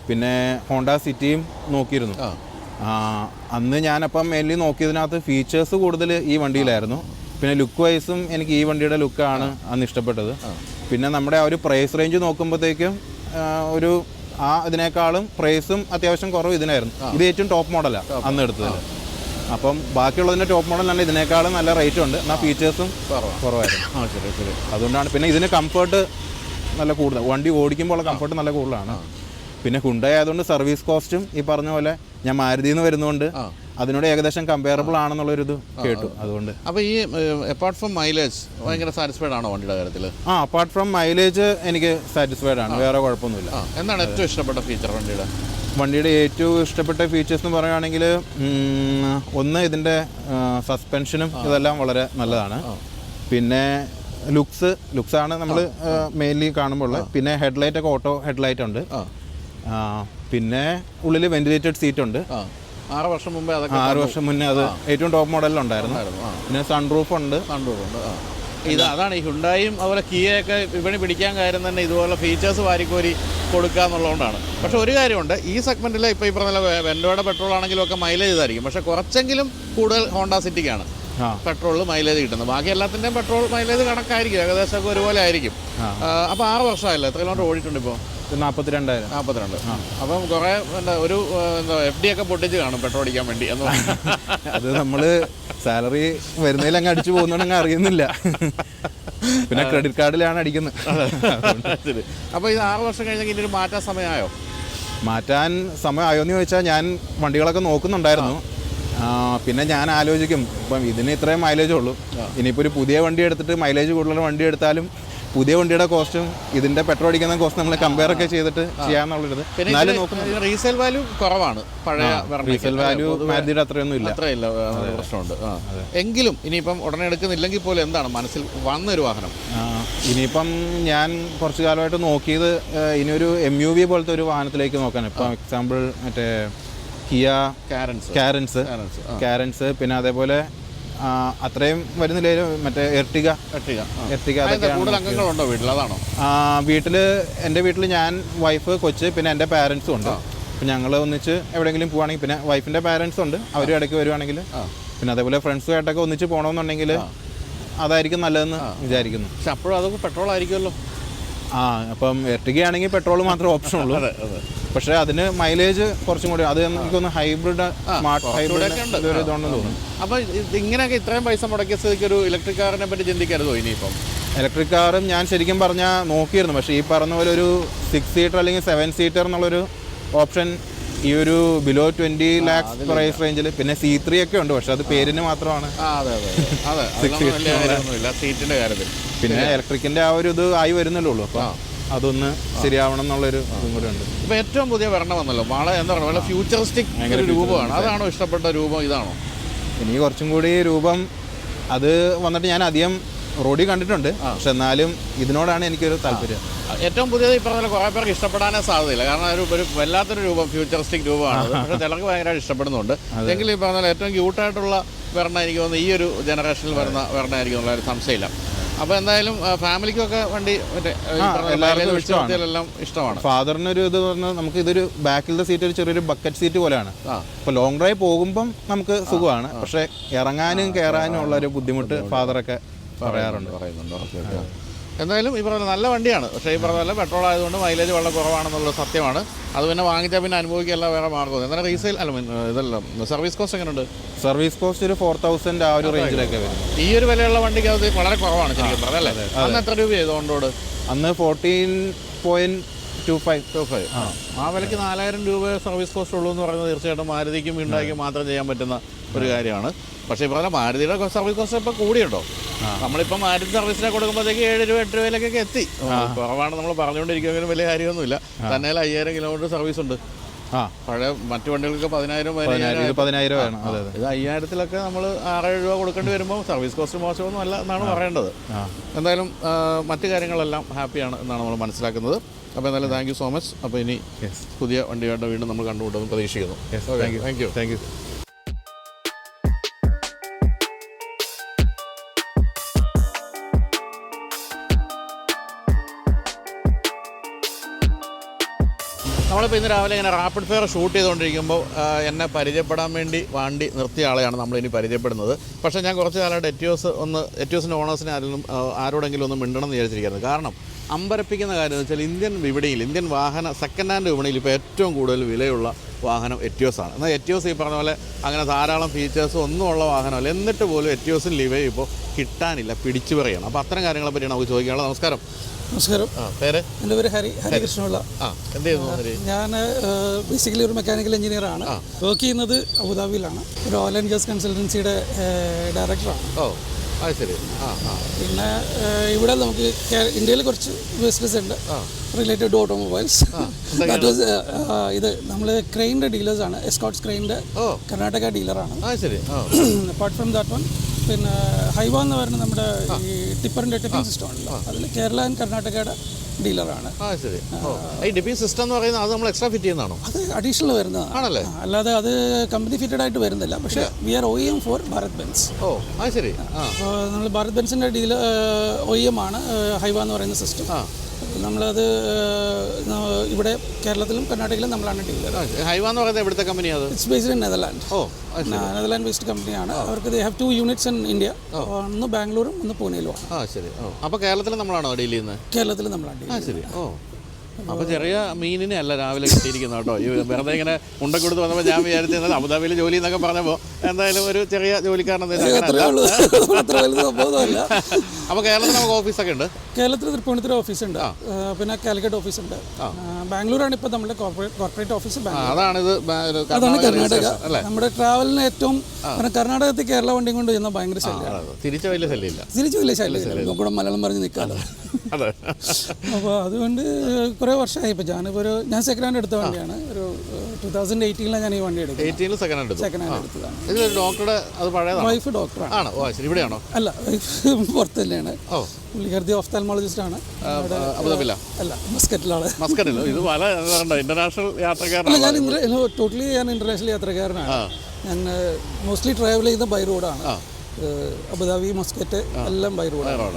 പിന്നെ ഹോണ്ട സിറ്റിയും നോക്കിയിരുന്നു. അന്ന് ഞാനപ്പം മെയിൻലി നോക്കിയതിനകത്ത് ഫീച്ചേഴ്സ് കൂടുതൽ ഈ വണ്ടിയിലായിരുന്നു. പിന്നെ ലുക്ക് വൈസും എനിക്ക് ഈ വണ്ടിയുടെ ലുക്കാണ് അന്ന് ഇഷ്ടപ്പെട്ടത്. പിന്നെ നമ്മുടെ ആ ഒരു പ്രൈസ് റേഞ്ച് നോക്കുമ്പോഴത്തേക്കും ഇതിനേക്കാളും പ്രൈസും അത്യാവശ്യം കുറവ് ഇതിനായിരുന്നു. ഇത് ഏറ്റവും ടോപ്പ് മോഡലാണ് അന്ന് എടുത്തത്. അപ്പം ബാക്കിയുള്ളതിൻ്റെ ടോപ്പ് മോഡലാണ് ഇതിനേക്കാളും നല്ല റേറ്റും ഉണ്ട്, എന്നാൽ ഫീച്ചേഴ്സും കുറവായിരുന്നു. അതുകൊണ്ടാണ്. പിന്നെ ഇതിന് കംഫർട്ട് നല്ല കൂടുതൽ, വണ്ടി ഓടിക്കുമ്പോൾ കംഫർട്ട് നല്ല കൂടുതലാണ്. പിന്നെ ഹുണ്ടായി ആയതുകൊണ്ട് സർവീസ് കോസ്റ്റും ഈ പറഞ്ഞ പോലെ ഞാൻ മാരുതിയിൽ നിന്ന് വരുന്നതുകൊണ്ട് അതിനോട് ഏകദേശം കമ്പയറബിൾ ആണെന്നുള്ളൊരിത് കേട്ടു. അതുകൊണ്ട് അപ്പോൾ ഈ അപ്പാർട്ട് ഫ്രം മൈലേജ് ഭയങ്കര സാറ്റിസ്ഫൈഡ് ആണോ വണ്ടിയുടെ കാര്യത്തിൽ? അപ്പാർട്ട് ഫ്രം മൈലേജ് എനിക്ക് സാറ്റിസ്ഫൈഡ് ആണ്, വേറെ കുഴപ്പമൊന്നുമില്ല. എന്താണ് ഏറ്റവും ഇഷ്ടപ്പെട്ട ഫീച്ചർ വണ്ടിയുടെ ഏറ്റവും ഇഷ്ടപ്പെട്ട ഫീച്ചേഴ്സ് എന്ന് പറയുകയാണെങ്കിൽ, ഒന്ന് ഇതിൻ്റെ സസ്പെൻഷനും ഇതെല്ലാം വളരെ നല്ലതാണ്. പിന്നെ ലുക്സാണ് നമ്മൾ മെയിൻലി കാണുമ്പോൾ. പിന്നെ ഹെഡ്ലൈറ്റ് ഒക്കെ ഓട്ടോ ഹെഡ്ലൈറ്റ് ഉണ്ട്. പിന്നെ ഉള്ളിൽ വെന്റിലേറ്റഡ് സീറ്റ് ഉണ്ട്. 6 വർഷം മുമ്പേ 6 വർഷം മുന്നേ അത് ഏറ്റവും ടോപ്പ് മോഡലിലുണ്ടായിരുന്നു. പിന്നെ സൺറൂഫ് ഉണ്ട്. അതാണ് ഈ ഹ്യുണ്ടായും അതുപോലെ കിയയൊക്കെ വിപണി പിടിക്കാൻ കാര്യം തന്നെ ഇതുപോലെ ഫീച്ചേഴ്സ് വാരിക്കോരി കൊടുക്കുക എന്നുള്ളതുകൊണ്ടാണ്. പക്ഷെ ഒരു കാര്യമുണ്ട്, ഈ സെഗ്മെൻറ്റിൽ ഇപ്പോൾ ഈ പറഞ്ഞ വെൻഡോയുടെ പെട്രോൾ ആണെങ്കിലും ഒക്കെ മൈലേജ് ഇതായിരിക്കും. പക്ഷേ കുറച്ചെങ്കിലും കൂടുതൽ ഹോണ്ട സിറ്റിക്കാണ് പെട്രോളിൽ മൈലേജ് കിട്ടുന്നത്. ബാക്കി എല്ലാത്തിൻ്റെയും പെട്രോൾ മൈലേജ് കണക്കായിരിക്കും, ഏകദേശം ഒരുപോലെ ആയിരിക്കും. അപ്പോൾ 6 വർഷമായില്ല, എത്ര കിലോമീറ്റർ ഓടിയിട്ടുണ്ട് ഇപ്പോൾ? 42,000. അപ്പം കുറേ ഒരു FD ഒക്കെ പൊട്ടിച്ച് കാണും പെട്രോൾ അടിക്കാൻ വേണ്ടി എന്ന് അത് നമ്മൾ സാലറി വരുന്നതിൽ അങ്ങ് അടിച്ചു പോകുന്നോണ്ട് അറിയുന്നില്ല. പിന്നെ ക്രെഡിറ്റ് കാർഡിലാണ് അടിക്കുന്നത്. അപ്പോൾ ഇത് 6 വർഷം കഴിഞ്ഞെങ്കിൽ ഇതിന് മാറ്റാൻ സമയമായോ എന്ന് ചോദിച്ചാൽ ഞാൻ വണ്ടികളൊക്കെ നോക്കുന്നുണ്ടായിരുന്നു. പിന്നെ ഞാൻ ആലോചിക്കും, ഇപ്പം ഇതിന് ഇത്രയും മൈലേജേ ഉള്ളൂ, ഇനിയിപ്പോൾ ഒരു പുതിയ വണ്ടി എടുത്തിട്ട് മൈലേജ് കൂടുതലുള്ള വണ്ടി എടുത്താലും പുതിയ വണ്ടിയുടെ കോസ്റ്റും ഇതിന്റെ പെട്രോൾ അടിക്കുന്ന കോസ്റ്റ് നമ്മൾ കമ്പയർ ഒക്കെ ചെയ്തിട്ട് ചെയ്യാന്നുള്ളത്. എന്നാലും നോക്കുന്നത് റീസെയിൽ വാല്യൂ കുറവാണ്, പഴയ റീസെയിൽ വാല്യൂ മാരുതിയുടെ അത്രയൊന്നും ഇല്ല. അത്രയില്ല, പ്രശ്നമുണ്ട്. എങ്കിലും ഇനിയിപ്പം ഉടനെ എടുക്കുന്നില്ലെങ്കിൽ പോലും എന്താണ് മനസ്സിൽ വന്നൊരു വാഹനം? ഇനിയിപ്പം ഞാൻ കുറച്ച് കാലമായിട്ട് നോക്കിയത് ഇനിയൊരു MUV പോലത്തെ ഒരു വാഹനത്തിലേക്ക് നോക്കാൻ. ഇപ്പം എക്സാമ്പിൾ മറ്റേ കിയ കാരൻസ്, പിന്നെ അതേപോലെ അത്രയും വരുന്നില്ല മറ്റേ എർട്ടിക അതൊക്കെ. കൂടുതൽ അംഗങ്ങളുണ്ടോ വീട്ടിൽ? അതാണോ? എൻ്റെ വീട്ടിൽ ഞാൻ, വൈഫ്, കൊച്ച്, പിന്നെ എൻ്റെ പാരൻസും ഉണ്ട്. അപ്പം ഞങ്ങൾ ഒന്നിച്ച് എവിടെയെങ്കിലും പോവുകയാണെങ്കിൽ, പിന്നെ വൈഫിൻ്റെ പാരൻസും ഉണ്ട്, അവരും ഇടയ്ക്ക് വരുവാണെങ്കിൽ, പിന്നെ അതേപോലെ ഫ്രണ്ട്സുമായിട്ടൊക്കെ ഒന്നിച്ച് പോകണമെന്നുണ്ടെങ്കിൽ അതായിരിക്കും നല്ലതെന്ന് വിചാരിക്കുന്നു. പക്ഷെ അപ്പോഴും അതൊക്കെ പെട്രോൾ ആയിരിക്കുമല്ലോ. അപ്പം എർട്ടികയാണെങ്കിൽ പെട്രോൾ മാത്രമേ ഓപ്ഷൻ ഉള്ളൂ. പക്ഷേ അതിന് മൈലേജ് കുറച്ചും കൂടി, അത് എനിക്കൊന്ന് ഹൈബ്രിഡ്, സ്മാർട്ട് ഹൈബ്രിഡ് ഇതുണ്ടെന്ന് തോന്നുന്നു. അപ്പോൾ ഇങ്ങനെയൊക്കെ ഇത്രയും പൈസ മുടക്കിയ സ്ഥിതിക്ക് ഒരു ഇലക്ട്രിക് കാറിനെ പറ്റി ചിന്തിക്കരുതോ ഇനിയിപ്പം? ഇലക്ട്രിക് കാറും ഞാൻ ശരിക്കും പറഞ്ഞാൽ നോക്കിയിരുന്നു. പക്ഷേ ഈ പറഞ്ഞ പോലെ ഒരു 6 സീറ്റർ അല്ലെങ്കിൽ 7 സീറ്റർ എന്നുള്ളൊരു ഓപ്ഷൻ ഈ ഒരു ബിലോ 20 lakhs പ്രൈസ് റേഞ്ചിൽ, പിന്നെ C3 ഒക്കെ ഉണ്ട്, പക്ഷെ അത് പേരിന് മാത്രമാണ്. സീറ്റിന്റെ കാര്യത്തിൽ പിന്നെ ഇലക്ട്രിക്കിന്റെ ആ ഒരു ഇത് ആയി വരുന്നല്ലേ ഉള്ളൂ. അപ്പം അതൊന്ന് ശരിയാവണം എന്നുള്ളൊരു ഇതും കൂടെ ഉണ്ട്. ഇപ്പം ഏറ്റവും പുതിയ വരണം വന്നല്ലോ, വളരെ എന്താ പറയുക, വളരെ ഫ്യൂച്ചറിസ്റ്റിക് രൂപമാണ്. അതാണോ ഇഷ്ടപ്പെട്ട രൂപം? ഇതാണോ? എനിക്ക് കുറച്ചും കൂടി രൂപം അത് വന്നിട്ട് ഞാൻ അധികം റോഡിൽ കണ്ടിട്ടുണ്ട്, പക്ഷെ എന്നാലും ഇതിനോടാണ് എനിക്കൊരു താല്പര്യം. ഏറ്റവും പുതിയത് ഈ പറഞ്ഞ കുറേ പേർക്ക് ഇഷ്ടപ്പെടാനേ സാധ്യതയില്ല, കാരണം ഒരു വല്ലാത്തൊരു രൂപം, ഫ്യൂച്ചറിസ്റ്റിക് രൂപമാണ്. പക്ഷേ ചിലർക്ക് ഭയങ്കരമായിട്ട് ഇഷ്ടപ്പെടുന്നുണ്ട്. എങ്കിലും ഈ പറഞ്ഞാൽ ഏറ്റവും ക്യൂട്ടായിട്ടുള്ള വരണം എനിക്ക് തോന്നുന്നു ഈ ഒരു ജനറേഷനിൽ വരുന്ന വരണമായിരിക്കും എന്നുള്ള ഒരു സംശയമില്ല. അപ്പോൾ എന്തായാലും ഫാമിലിക്കൊക്കെ വണ്ടി എല്ലാം ഇഷ്ടമാണ്. ഫാദറിനൊരു ഇത് പറഞ്ഞാൽ നമുക്ക് ഇതൊരു ബാക്കിലത്തെ സീറ്റ് ഒരു ചെറിയൊരു ബക്കറ്റ് സീറ്റ് പോലെയാണ്. ഇപ്പോൾ ലോങ് ഡ്രൈവ് പോകുമ്പം നമുക്ക് സുഖമാണ്, പക്ഷേ ഇറങ്ങാനും കയറാനും ഉള്ളൊരു ബുദ്ധിമുട്ട് ഫാദറൊക്കെ പറയുന്നുണ്ട്. എന്തായാലും ഈ പറഞ്ഞ നല്ല വണ്ടിയാണ്. പക്ഷേ ഈ പറഞ്ഞ പോലെ പെട്രോൾ ആയതുകൊണ്ട് മൈലേജ് വളരെ കുറവാണെന്നുള്ളത് സത്യമാണ്. അത് പിന്നെ വാങ്ങിച്ചാൽ പിന്നെ അനുഭവിക്കല്ല വേറെ മാർഗ്ഗം. എന്നാൽ റീസെയിൽ ഇതെല്ലാം സർവീസ് കോസ്റ്റ് എങ്ങനെയുണ്ട്? സർവീസ് കോസ്റ്റ് ഒരു 4000 ആ ഒരു റേഞ്ചിലൊക്കെ വരും. ഈ ഒരു വിലയുള്ള വണ്ടിക്ക് അത് വളരെ കുറവാണ് ശരിക്കും പറഞ്ഞല്ലേ. അന്ന് എത്ര രൂപയായത് ഓൺ-റോഡ്? അന്ന് 14.25. ആ വിലയ്ക്ക് 4000 രൂപ സർവീസ് കോസ്റ്റ് ഉള്ളൂ എന്ന് പറയുന്നത് തീർച്ചയായിട്ടും മാരുതിക്കും ഹ്യുണ്ടായിക്കും മാത്രം ചെയ്യാൻ പറ്റുന്ന ഒരു കാര്യമാണ്. പക്ഷേ ഈ പറഞ്ഞ മാരുതിയുടെ സർവീസ് കോസ്റ്റ് ഇപ്പോൾ കൂടിയുണ്ടോ? നമ്മളിപ്പോൾ മാരുതി സർവീസിനെ കൊടുക്കുമ്പോഴത്തേക്ക് 7 രൂപ 8 രൂപയിലേക്കൊക്കെ എത്തി. കുറവാണ് നമ്മൾ പറഞ്ഞുകൊണ്ടിരിക്കുമെങ്കിലും വലിയ കാര്യമൊന്നുമില്ല. തന്നെ 5000 കിലോമീറ്റർ സർവീസ് ഉണ്ട്. പഴയ മറ്റു വണ്ടികൾക്ക് 10,000 15,000 വേണം. ഇത് 5000-ലൊക്കെ നമ്മൾ 6-7 രൂപ കൊടുക്കേണ്ടി വരുമ്പോൾ സർവീസ് കോസ്റ്റ് മോശമൊന്നും അല്ല എന്നാണ് പറയേണ്ടത്. എന്തായാലും മറ്റു കാര്യങ്ങളെല്ലാം ഹാപ്പിയാണ് എന്നാണ് നമ്മൾ മനസ്സിലാക്കുന്നത്. അപ്പോൾ എന്തായാലും താങ്ക് യു സോ മച്ച്. അപ്പോൾ ഇനി പുതിയ വണ്ടിയായിട്ട് വീണ്ടും നമ്മൾ കണ്ടുമുട്ടുമെന്ന് പ്രതീക്ഷിക്കുന്നു. Thank you. നമ്മളിപ്പോൾ ഇന്ന് രാവിലെ ഇങ്ങനെ റാപ്പിഡ് ഫയർ ഷൂട്ട് ചെയ്തുകൊണ്ടിരിക്കുമ്പോൾ എന്നെ പരിചയപ്പെടാൻ വേണ്ടി വണ്ടി നിർത്തിയ ആളെയാണ് നമ്മളിനി പരിചയപ്പെടുന്നത്. പക്ഷേ ഞാൻ കുറച്ച് കാലമായിട്ട് എറ്റിയോസിൻ്റെ ഓണേഴ്സിനെ ആരോടെങ്കിലും ഒന്ന് മിണ്ടണം എന്ന് വിചാരിച്ചിരിക്കുന്നത്. കാരണം അമ്പരപ്പിക്കുന്ന കാര്യം എന്ന് വെച്ചാൽ ഇന്ത്യൻ വാഹന സെക്കൻഡ് ഹാൻഡ് വിപണിയിൽ ഇപ്പോൾ ഏറ്റവും കൂടുതൽ വിലയുള്ള വാഹനം എറ്റിയോസാണ്. എന്നാൽ എറ്റിയോസ് ഈ പറഞ്ഞ പോലെ അങ്ങനെ ധാരാളം ഫീച്ചേഴ്സും ഒന്നും ഉള്ള വാഹനമല്ല. എന്നിട്ട് പോലും എറ്റിയോസിന് ലിവേ ഇപ്പോൾ കിട്ടാനില്ല, പിടിച്ചു പറയണം. അപ്പോൾ അത്തരം കാര്യങ്ങളെ പറ്റിയാണ് നമുക്ക് ചോദിക്കാനുള്ളത്. നമസ്കാരം. പേര്? എൻ്റെ പേര് ഹരികൃഷ്ണപിള്ള. എന്ത് ചെയ്യുന്നു? ഞാൻ ബേസിക്കലി ഒരു മെക്കാനിക്കൽ എഞ്ചിനീയറാണ്. വർക്ക് ചെയ്യുന്നത് അബുദാബിയിലാണ്. ഒരു ഓയിൽ ആൻഡ് ഗ്യാസ് കൺസൾട്ടൻസിയുടെ ഡയറക്ടറാണ്. അത് ശരി. പിന്നെ ഇവിടെ നമുക്ക് ഇന്ത്യയിൽ കുറച്ച് ബിസിനസ് ഉണ്ട് related to automobiles. That was ഇത് നമ്മൾ ക്രെയിൻ്റെ ഡീലേഴ്സാണ്. എസ്കോട്ട്സ് ക്രെയിൻ്റെ കർണാടക ഡീലറാണ്. അപ്പാർട്ട് ഫ്രം ദാറ്റ് വൺ പിന്നെ ഹൈവ എന്ന് പറയുന്നത് നമ്മുടെ ഈ ടിപ്പറിൻ്റെ ടിപ്പിംഗ് സിസ്റ്റം ഉണ്ടല്ലോ, അതിൽ കേരള ആൻഡ് കർണാടകയുടെ ഡീലറാണ്. സിസ്റ്റം എന്ന് പറയുന്നത് അത് നമ്മൾ എക്സ്ട്രാ ഫിറ്റ് ചെയ്യുന്നതാണോ? അത് അഡീഷണൽ വരുന്നതാണ്, അല്ലാതെ അത് കമ്പനി ഫിറ്റഡ് ആയിട്ട് വരുന്നില്ല. പക്ഷേ we are OEM for Bharat Benz. ശരി. അപ്പോൾ നമ്മൾ ഭാരത് ബെൻസിൻ്റെ ഡീലർ OEM ആണ് ഹൈവ എന്ന് പറയുന്ന സിസ്റ്റം. നമ്മളത് ഇവിടെ കേരളത്തിലും കർണാടകയിലും നമ്മളാണ് ഡീലർ. ഹൈവ എന്ന് പറയുന്നത് എവിടുത്തെ കമ്പനിയാണ്? It's based in Netherland. Netherland based കമ്പനിയാണ്. അവർക്ക് they have 2 units in India. ഒന്ന് ബാംഗ്ലൂരും ഒന്ന് പൂനെയിലുമാണ്. ശരി. അപ്പോൾ കേരളത്തിൽ നമ്മളാണോ ഡീൽ ചെയ്യുന്നത്? കേരളത്തിൽ നമ്മളാണ് ഡീൽ. ശരി. അപ്പോൾ ചെറിയ മീനിനെ അല്ല രാവിലെ കിട്ടിയിരിക്കുന്നത് കേട്ടോ. ഈ വെറുതെ ഇങ്ങനെ ഉണ്ടൊക്കെ കൊടുത്ത് വന്നപ്പോൾ ഞാൻ വിചാരിച്ചിരുന്നത് അബുദാബിയിൽ ജോലി എന്നൊക്കെ പറഞ്ഞപ്പോൾ എന്തായാലും ഒരു ചെറിയ ജോലിക്കാരൻ അത്രേ ഉള്ളൂ, അത്ര വലുത് സംഭവമല്ല. അപ്പോൾ കേരളത്തിൽ നമുക്ക് ഓഫീസൊക്കെ ഉണ്ട്. കേരളത്തിൽ തൃപ്പൂണിത്തുറ ഓഫീസുണ്ട്, പിന്നെ കാലിക്കറ്റ് ഓഫീസുണ്ട്. ബാംഗ്ലൂരാണ് ഇപ്പോൾ നമ്മുടെ കോർപ്പറേറ്റ് ഓഫീസ്. അതാണിത് അതാണ് കർണാടക. നമ്മുടെ ട്രാവലിന് ഏറ്റവും കർണാടകത്തിൽ കേരള വണ്ടിയും കൊണ്ട് ചെയ്യുന്ന ഭയങ്കര ശല്യമാണ്. തിരിച്ച വലിയ ശല്യമില്ല, തിരിച്ചു വലിയ ശല്യമില്ല, കൂടെ മലയാളം പറഞ്ഞ് നിൽക്കാമല്ലോ. അപ്പോൾ അതുകൊണ്ട് കുറേ വർഷമായി. ഇപ്പോൾ ഞാൻ സെക്കൻഡ് ഹാൻഡ് എടുത്ത വണ്ടിയാണ്. ഒരു 2018 ഞാൻ ഈ വണ്ടി എടുത്തത്. 18 സെക്കൻഡ് ഹാൻഡ് എടുത്തതാണ്. ഇതിലൊരു ഡോക്ടറുടെ അത് പഴയതാണ്. വൈഫ് ഡോക്ടറാണ്. ആണോ? ഓ ശരി. ഇവിടെയാണോ? അല്ല, വൈഫ് പുറത്ത് തന്നെയാണ്. പുള്ളിക്കാരത്തി ഓഫ്താൽമോളജിസ്റ്റ് ആണ്. അബുദാബിയില അല്ല, മസ്കറ്റിലാണ്. മസ്കറ്റിലോ? ഇത് പല ഇന്റർനാഷണൽ യാത്രക്കാരാണ്. ഞാൻ ടോട്ടലി ഇന്റർനാഷണൽ യാത്രക്കാരനാണ്. ഞാൻ മോസ്റ്റ്ലി ട്രാവൽ ചെയ്യുന്ന ബൈ റോഡാണ്. അബുദാബി, മസ്കറ്റ് എല്ലാം ബൈ റോഡാണ്.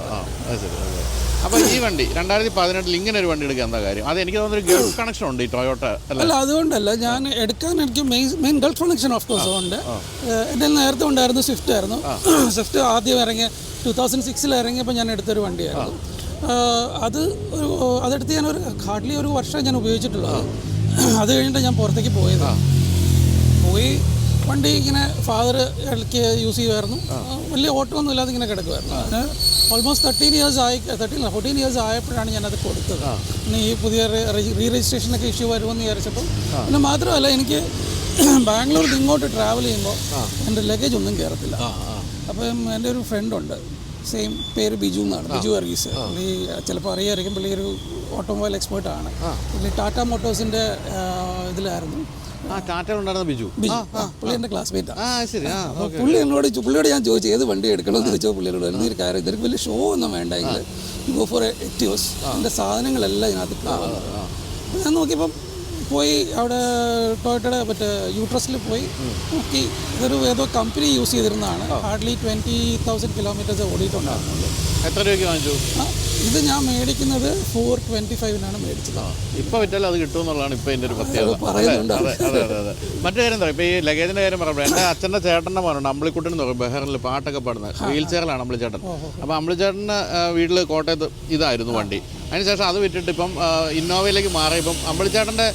അപ്പോൾ ഈ വണ്ടി 2018 ഇങ്ങനെ ഒരു വണ്ടി എടുക്കാൻ എന്താ കാര്യം? അത് എനിക്ക് തോന്നുന്നൊരു ഗൾഫ് കണക്ഷൻ ഉണ്ട് ഈ ടൊയോട്ട. അല്ല, അതുകൊണ്ടല്ല. ഞാൻ എടുക്കാൻ എനിക്ക് main Gulf connection of course ഉണ്ട്. എൻ്റെ നേരത്തെ ഉണ്ടായിരുന്നു സ്വിഫ്റ്റ് ആയിരുന്നു. സ്വിഫ്റ്റ് ആദ്യം ഇറങ്ങിയ 2006 ഇറങ്ങിയപ്പോൾ ഞാൻ എടുത്തൊരു വണ്ടിയായിരുന്നു. അതെടുത്ത് ഞാൻ ഹാർഡ്ലി ഒരു വർഷം ഞാൻ ഉപയോഗിച്ചിട്ടുള്ളത്. അത് കഴിഞ്ഞിട്ട് ഞാൻ പുറത്തേക്ക് പോയി വണ്ടി ഇങ്ങനെ ഫാദർ ഇടയ്ക്ക് യൂസ് ചെയ്യുമായിരുന്നു. വലിയ ഓട്ടമൊന്നും ഇല്ലാതെ ഇങ്ങനെ കിടക്കുമായിരുന്നു. അതിന് ഓൾമോസ്റ്റ് 14 ഇയേഴ്സ് ആയപ്പോഴാണ് ഞാനത് കൊടുത്തത്. പിന്നെ ഈ പുതിയ റീ രജിസ്ട്രേഷനൊക്കെ ഇഷ്യൂ വരുമെന്ന് വിചാരിച്ചപ്പോൾ. പിന്നെ മാത്രമല്ല, എനിക്ക് ബാംഗ്ലൂരിൽ നിന്ന് ഇങ്ങോട്ട് ട്രാവൽ ചെയ്യുമ്പോൾ എൻ്റെ ലഗേജ് ഒന്നും കയറത്തില്ല. അപ്പം എൻ്റെ ഒരു ഫ്രണ്ടുണ്ട്, സെയിം പേര് ബിജു എന്നാണ്, ബിജു വർഗീസ്. പുള്ളി ചിലപ്പോൾ അറിയായിരിക്കും, പുള്ളി ഒരു ഓട്ടോമൊബൈൽ എക്സ്പേർട്ടാണ്. പുള്ളി ടാറ്റ മോട്ടോഴ്സിൻ്റെ ഇതിലായിരുന്നു. ബിജു പുള്ളി എൻ്റെ ക്ലാസ്മേറ്റാണ്. പുള്ളിയോട് ഞാൻ ചോദിച്ചു ഏത് വണ്ടി എടുക്കണമെന്ന് ചോദിച്ചപ്പോൾ പുള്ളിയോട് ഒരു കാര്യം, ഇതിന് വലിയ ഷോ ഒന്നും വേണ്ടെങ്കിൽ ഗോ ഫോർ എറ്റിയോസ്. എൻ്റെ സാധനങ്ങളെല്ലാം ഇതിനകത്ത് ഞാൻ നോക്കിയപ്പം പോയി അവിടെ ടൊയോട്ടയുടെ മറ്റേ യൂട്രസിൽ പോയി നോക്കി. ഇതൊരു ഏതോ കമ്പനി യൂസ് ചെയ്തിരുന്നതാണ്. ഹാർഡ്ലി 20,000 കിലോമീറ്റേഴ്സ് ഓടിയിട്ടുണ്ടായിരുന്നുള്ളൂ. എത്ര രൂപയ്ക്ക് വാങ്ങിച്ചു? ഇത് ഞാൻ മേടിക്കുന്നത് 425 മേടിച്ചത്. ഇപ്പോൾ വിറ്റാലും അത് കിട്ടുമെന്നുള്ളതാണ് ഇപ്പോൾ എൻ്റെ ഒരു പ്രത്യേകത. മറ്റു കാര്യം എന്താ, ഇപ്പോൾ ഈ ലഗേജിൻ്റെ കാര്യം പറയുമ്പോൾ എൻ്റെ അച്ഛൻ്റെ ചേട്ടൻ്റെ മോനുണ്ട്, അമ്പിളിക്കുട്ടൻ എന്ന് പറയും, ബഹറിൽ പാട്ടൊക്കെ പാടുന്നത്. വീൽ ചെയറിലാണ് അമ്പിളിച്ചേട്ടൻ. അപ്പോൾ അമ്പിളിച്ചേട്ടൻ്റെ വീട്ടിൽ കോട്ടയത്ത് ഇതായിരുന്നു വണ്ടി. അതിനുശേഷം അത് വിറ്റിട്ട് ഇപ്പം ഇന്നോവയിലേക്ക് മാറി. ഇപ്പം അമ്പിളിച്ചേട്ടൻ്റെ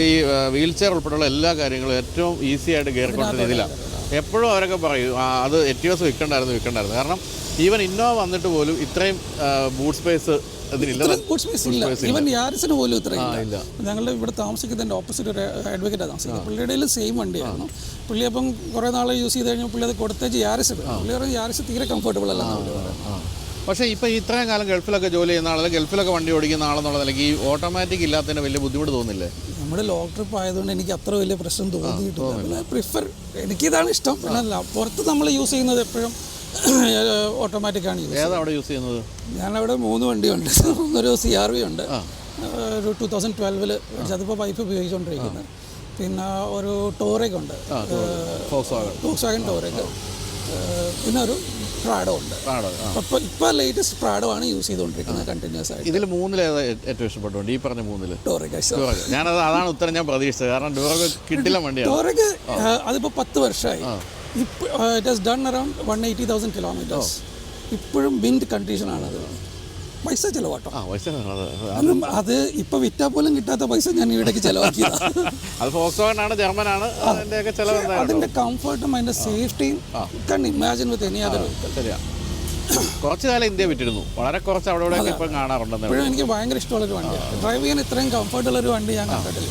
ഈ വീൽ ചെയർ ഉൾപ്പെടെയുള്ള എല്ലാ കാര്യങ്ങളും ഏറ്റവും ഈസി ആയിട്ട് കയറിക്കൊണ്ടിരുന്ന ഇതിലാണ്. എപ്പോഴും അവരൊക്കെ പറയും അത് എറ്റിയോസ് വിൽക്കണ്ടായിരുന്നു. കാരണം ഈവൻ ഇന്നോവ വന്നിട്ട് പോലും ഇത്രയും ബൂട്ട് സ്പേസ് ഈവൻ യാരിസിന് പോലും ഇത്രയും. ഞങ്ങളുടെ ഇവിടെ താമസിക്കുന്നതിൻ്റെ ഓപ്പോസിറ്റ് ഒരു അഡ്വക്കേറ്റാണ് താമസിക്കുന്നത്. പുള്ളിയുടെ സെയിം വണ്ടിയായിരുന്നു. പുള്ളി അപ്പം കുറേ നാൾ യൂസ് ചെയ്ത് കഴിഞ്ഞാൽ പുള്ളി അത് കൊടുത്തേച്ച് യാരിസ് യാരിസ് തീരെ കംഫർട്ടബിൾ അല്ല. പക്ഷേ ഇപ്പോൾ ഇത്രയും കാലം ഗൾഫിലൊക്കെ ജോലി ചെയ്യുന്ന ആളെ, ഗൾഫിലൊക്കെ വണ്ടി ഓടിക്കുന്ന ആളെന്നുള്ള നിലയ്ക്ക് ഈ ഓട്ടോമാറ്റിക് ഇല്ലാത്തതിന് വലിയ ബുദ്ധിമുട്ട് തോന്നില്ലേ? നമ്മുടെ ലോങ് ട്രിപ്പ് ആയതുകൊണ്ട് എനിക്ക് അത്ര വലിയ പ്രശ്നം തോന്നിയിട്ടില്ല. എനിക്കിതാണ് ഇഷ്ടം. പിന്നെ പുറത്ത് നമ്മൾ യൂസ് ചെയ്യുന്നത് എപ്പോഴും ഓട്ടോമാറ്റിക്കാണ് യൂസ്. ഏതാണ് യൂസ് ചെയ്യുന്നത്? ഞാനവിടെ 3 വണ്ടിയുണ്ട്. ഒരു CRV ഉണ്ട്, ഒരു 2012 അതിപ്പോൾ വൈഫ് ഉപയോഗിച്ചുകൊണ്ടിരിക്കുന്നത്. പിന്നെ ഒരു ടോറേഗ് ഉണ്ട്, ഫോക്സ്വാഗൺ ടോറേഗ്. പിന്നെ ഒരു പ്രാഡോ ഉണ്ട്. ഇപ്പോൾ ലേറ്റസ്റ്റ് പ്രാഡോ ആണ് യൂസ് ചെയ്തുകൊണ്ടിരിക്കുന്നത് കണ്ടിന്യൂസ് ആയിട്ട്. ഇതിൽ 3 ഏറ്റവും ഇഷ്ടപ്പെട്ടുണ്ട് ഈ പറഞ്ഞ 3? ടോറേഗ്. അതാണ് ഉത്തരം ഞാൻ പ്രതീക്ഷിച്ചത്. കാരണം ടോറേഗ് കിട്ടില്ല വണ്ടിയാണ്. ടോറേഗ് അതിപ്പോൾ 10 വർഷമായി. It has done around 180,000 kilometres. ഇപ്പോഴും വിൻഡ് കണ്ടീഷനാണത്. പൈസ ചിലവാട്ടോ. അത് ഇപ്പൊ വിറ്റാ പോലും കിട്ടാത്ത പൈസ ഞാൻ ഇവിടേക്ക് ചിലവാക്കിയതാണ്. അതിന്റെ കംഫർട്ടും അതിന്റെ സേഫ്റ്റിയും imagine with any other vehicle. കുറച്ച് കാലം ഇന്ത്യ വിറ്റിരുന്നു, വളരെ കുറച്ച് അവിടെ ഇപ്പം കാണാറുണ്ടെന്ന്. ഇപ്പോഴും എനിക്ക് ഭയങ്കര ഇഷ്ടമുള്ളൊരു വണ്ടിയാണ്. ഡ്രൈവ് ചെയ്യാൻ ഇത്രയും കംഫർട്ടുള്ളൊരു വണ്ടി ഞാൻ കണ്ടിട്ടില്ല.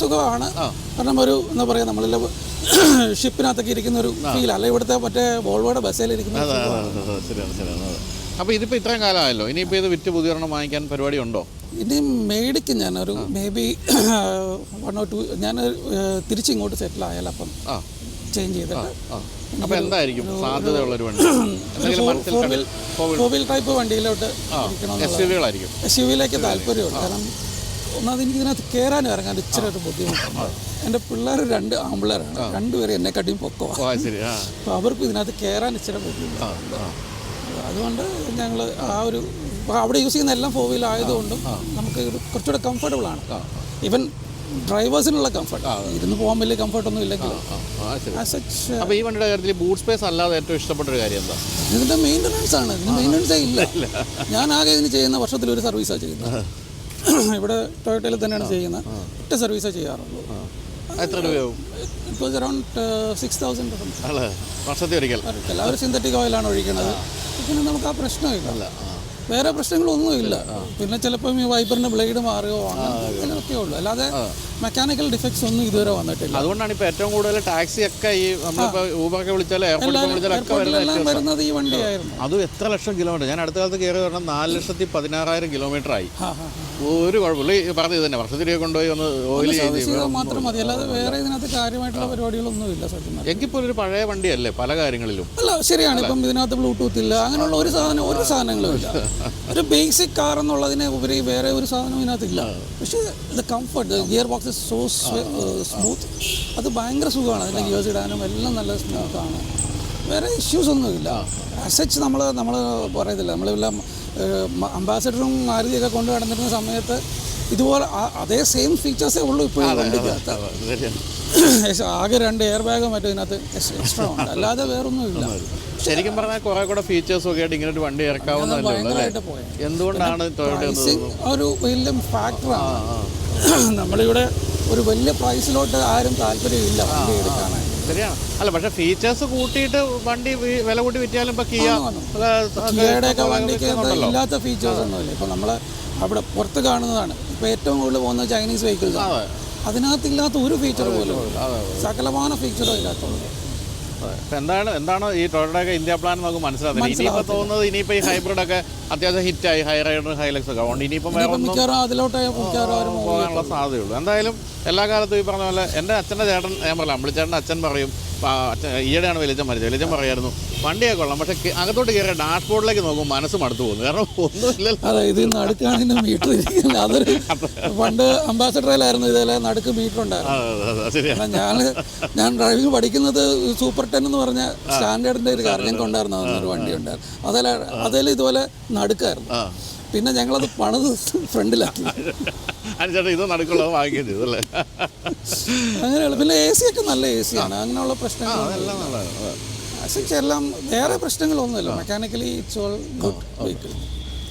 സുഖമാണ്. കാരണം ഒരു എന്താ പറയുക, നമ്മളെല്ലാം ഷിപ്പിനകത്തൊക്കെ ഇരിക്കുന്ന ഒരു ഫീൽ അല്ല ഇവിടുത്തെ മറ്റേ വോൾവോയുടെ ബസ്സിൽ ഇരിക്കുന്ന. അപ്പോൾ ഇതിപ്പോൾ ഇത്രയും കാലമായല്ലോ, ഇനിയിപ്പോൾ ഇത് വിറ്റ് പുതിയൊരെണ്ണം വാങ്ങിക്കാൻ പരിപാടി ഉണ്ടോ? ഇനി മേടിക്കും ഞാനൊരു മേ ബി 1 or 2. ഞാൻ തിരിച്ചിങ്ങോട്ട് സെറ്റിൽ ആയാലും അപ്പം ചേഞ്ച് ചെയ്തിട്ട്. അപ്പോൾ എന്തായിരിക്കും സാധ്യതയുള്ളൊരു വണ്ടി? 4 വീൽ ടൈപ്പ് വണ്ടിയിലോട്ട് SUV-യിലേക്ക് താല്പര്യമുണ്ട്. കാരണം ഒന്നാമത് എനിക്ക് ഇതിനകത്ത് കയറാനും ഇറങ്ങാൻ ഇച്ചിരി ഒരു ബുദ്ധിമുട്ടുണ്ട്. എൻ്റെ പിള്ളേർ 2 ആമ്പിള്ളേരാണ്, 2 പേര് എന്നെക്കാട്ടിയും പൊക്കമാണ്. അപ്പോൾ അവർക്ക് ഇതിനകത്ത് കയറാൻ ഇച്ചിരി ബുദ്ധിമുട്ടുണ്ട്. അതുകൊണ്ട് ഞങ്ങൾ അവിടെ യൂസ് ചെയ്യുന്ന എല്ലാം 4 വീൽ ആയതുകൊണ്ടും നമുക്ക് കുറച്ചുകൂടെ കംഫർട്ടബിൾ ആണ്. ഈവൻ ഡ്രൈവേഴ്സിനുള്ള കംഫർട്ട്, ഇരുന്ന് പോകാൻ വലിയ കംഫർട്ടൊന്നും ഇല്ലെങ്കിൽ. അപ്പോൾ ഈ വണ്ടിയുടെ കാര്യത്തിൽ ബൂട്ട് സ്പേസ് അല്ലാതെ ഏറ്റവും ഇഷ്ടപ്പെട്ടൊരു കാര്യം എന്താ? ഇതിൻ്റെ മെയിൻ്റനൻസ് ആണ്. ഇതിന് മെയിൻ്റനൻസേ ഇല്ല. ഞാൻ ആകെ ഇതിന് ചെയ്യുന്ന വർഷത്തിൽ ഒരു സർവീസാണ് ചെയ്യുന്നത്. ഇവിടെ ടൊയോട്ടയിൽ തന്നെയാണ് ചെയ്യുന്നത്. ഒറ്റ സർവീസേ ചെയ്യാറുള്ളൂ. എത്ര രൂപയാവും? ഇറ്റ് വാസ് അറൗണ്ട് 6,000 അല്ലേ, വർഷത്തിൽ ഒരിക്കൽ? അവർ സിന്തറ്റിക് ഓയിലാണ് ഒഴിക്കുന്നത്. പിന്നെ നമുക്ക് ആ പ്രശ്നമില്ല, വേറെ പ്രശ്നങ്ങളൊന്നുമില്ല. പിന്നെ ചിലപ്പം ഈ വൈപ്പറിൻ്റെ ബ്ലേഡ് മാറുകയോ അങ്ങനെയൊക്കെ ഉള്ളൂ, അല്ലാതെ മെക്കാനിക്കൽ ഡിഫക്ട്സ് ഒന്നും ഇതുവരെ വന്നിട്ടില്ല. അതുകൊണ്ടാണ് ഇപ്പോൾ ഏറ്റവും കൂടുതൽ ടാക്സി ഒക്കെ ഈ നമ്മളിപ്പോൾ ഊബറൊക്കെ വിളിച്ചാൽ എയർപോർട്ടിലൊക്കെ വരുന്നത് ഈ വണ്ടിയായിരുന്നു. അതും എത്ര ലക്ഷം കിലോമീറ്റർ. ഞാൻ അടുത്ത കാലത്ത് കയറി പറഞ്ഞാൽ 4,16,000 കിലോമീറ്റർ ആയി. ഒരു കുഴപ്പമില്ല. ഈ പറഞ്ഞത് തന്നെ വർഷത്തിലേക്ക് കൊണ്ടുപോയി ഒന്ന് ഓയിൽ ചെയ്ത് മാത്രം മതി, അല്ലാതെ വേറെ ഇതിനകത്ത് കാര്യമായിട്ടുള്ള പരിപാടികളൊന്നും ഇല്ല സത്യം. എങ്കിപ്പോൾ ഒരു പഴയ വണ്ടിയല്ലേ പല കാര്യങ്ങളിലും? അല്ല, ശരിയാണ്. ഇപ്പം ഇതിനകത്ത് ബ്ലൂടൂത്ത് ഇല്ല, അങ്ങനെയുള്ള ഒരു സാധനങ്ങളും ഇല്ല. ഒരു ബേസിക് കാർ എന്നുള്ളതിനെ ഉപരി വേറെ ഒരു സാധനവും ഇതിനകത്തില്ല. പക്ഷേ ഇത് comfort, gear box so smooth, അത് ഭയങ്കര സുഖമാണ്. അതിൻ്റെ ഗിയേഴ്സ് ഇടാനും എല്ലാം നല്ല സ്മൂത്താണ്, വേറെ ഇഷ്യൂസ് ഒന്നുമില്ല. അസച്ച് നമ്മൾ പറയത്തില്ല, നമ്മളെല്ലാം അംബാസഡറും മാരുതിയൊക്കെ കൊണ്ടു നടന്നിരുന്ന സമയത്ത് ഇതുപോലെ അതേ സെയിം ഫീച്ചേഴ്സേ ഉള്ളൂ ഇപ്പോഴും വണ്ടിക്കകത്ത്. ആകെ 2 എയർ ബാഗ് മറ്റും ഇതിനകത്ത് എക്സ്ട്രാ ഉണ്ട്, അല്ലാതെ വേറൊന്നും ഇല്ല. ശരിക്കും പറഞ്ഞാൽ കുറെ കൂടെ ഫീച്ചേഴ്സ് ഒക്കെ ആയിട്ട് ഇങ്ങനെ ഒരു വണ്ടി ഇറക്കാവുന്നതല്ലേ? എന്തുകൊണ്ടാണ് ഒരു വലിയ ഫാക്ടറാണ്. നമ്മളിവിടെ ഒരു വലിയ പ്രൈസിലോട്ട് ആരും താല്പര്യമില്ല വണ്ടി എടുക്കാൻ. ശരിയാണ്. അല്ല, പക്ഷേ ഫീച്ചേഴ്സ് കൂട്ടിയിട്ട് വണ്ടി വില കൂട്ടി വിറ്റാലും ഇപ്പോൾ കിയയുടെയൊക്കെ വണ്ടിക്ക് ഇല്ലാത്ത ഫീച്ചേഴ്സ് ഒന്നുമില്ല. ഇപ്പോൾ നമ്മൾ അവിടെ പുറത്ത് കാണുന്നതാണ് ഇപ്പോൾ ഏറ്റവും കൂടുതൽ പോകുന്ന ചൈനീസ് വെഹിക്കിൾസ് ആണ്. അതിനകത്തില്ലാത്ത ഒരു ഫീച്ചർ പോലും സകലമാന ഫീച്ചറും ഇല്ലാത്തുള്ളൂ. എന്താണ് ഈ ടൊയോട്ടയുടെ ഇന്ത്യ പ്ലാൻ നമുക്ക് മനസ്സിലാകുന്നത്? ഇനിയിപ്പോൾ തോന്നുന്നത് ഇനിയിപ്പോൾ ഈ ഹൈബ്രിഡ് ഒക്കെ അത്യാവശ്യം ഹിറ്റായി, ഹൈ റൈഡർ ഹൈലക്സ് ഒക്കെ അതുകൊണ്ട് ഇനിയിപ്പം വേറെ പോകാനുള്ള സാധ്യതയുള്ളൂ. എന്തായാലും എല്ലാ കാലത്തും ഈ പറഞ്ഞ പോലെ എൻ്റെ അച്ഛൻ്റെ ചേട്ടൻ, ഞാൻ പറയാം അമ്പിളിച്ചേട്ടൻ്റെ അച്ഛൻ പറയും, ഈയിടെയാണ് വലിയച്ഛൻ മരിച്ചത്. വലിയച്ഛൻ പറയായിരുന്നു വണ്ടിയൊക്കെ കൊള്ളാം, പക്ഷേ അകത്തോട്ട് കയറിയ ഡാഷ്ബോർഡിലേക്ക് നോക്കുമ്പോൾ മനസ്സ് മടുത്തു പോകുന്നു. കാരണം ഒന്നുമില്ലല്ലോ. അതെ, ഇത് നടുക്കാണ് മീറ്റർ ഇരിക്കുന്നത്. അതൊരു പണ്ട് അംബാസഡറിലായിരുന്നു ഇതേലെ നടുക്ക് മീറ്റർ ഉണ്ടായിരുന്നു. ഞാൻ ഡ്രൈവിംഗ് പഠിക്കുന്നത് സൂപ്പർ 10 എന്ന് പറഞ്ഞ സ്റ്റാൻഡേർഡിൻ്റെ ഒരു കാർ ഞങ്ങൾക്ക് ഉണ്ടായിരുന്നു. അതൊരു വണ്ടി ഉണ്ടായിരുന്നു, അതിൽ ഇതുപോലെ നടുക്കായിരുന്നു. പിന്നെ ഞങ്ങളത് പണിത് ഫ്രണ്ടിലാക്കി. ഇത് നടക്കുള്ളത് വാങ്ങിക്കുകയും ചെയ്തല്ലേ? അങ്ങനെയുള്ള പിന്നെ AC ഒക്കെ നല്ല AC ആണ്, അങ്ങനെയുള്ള പ്രശ്നങ്ങളെല്ലാം എല്ലാം വേറെ പ്രശ്നങ്ങളൊന്നുമില്ല. Mechanically it's all good vehicle.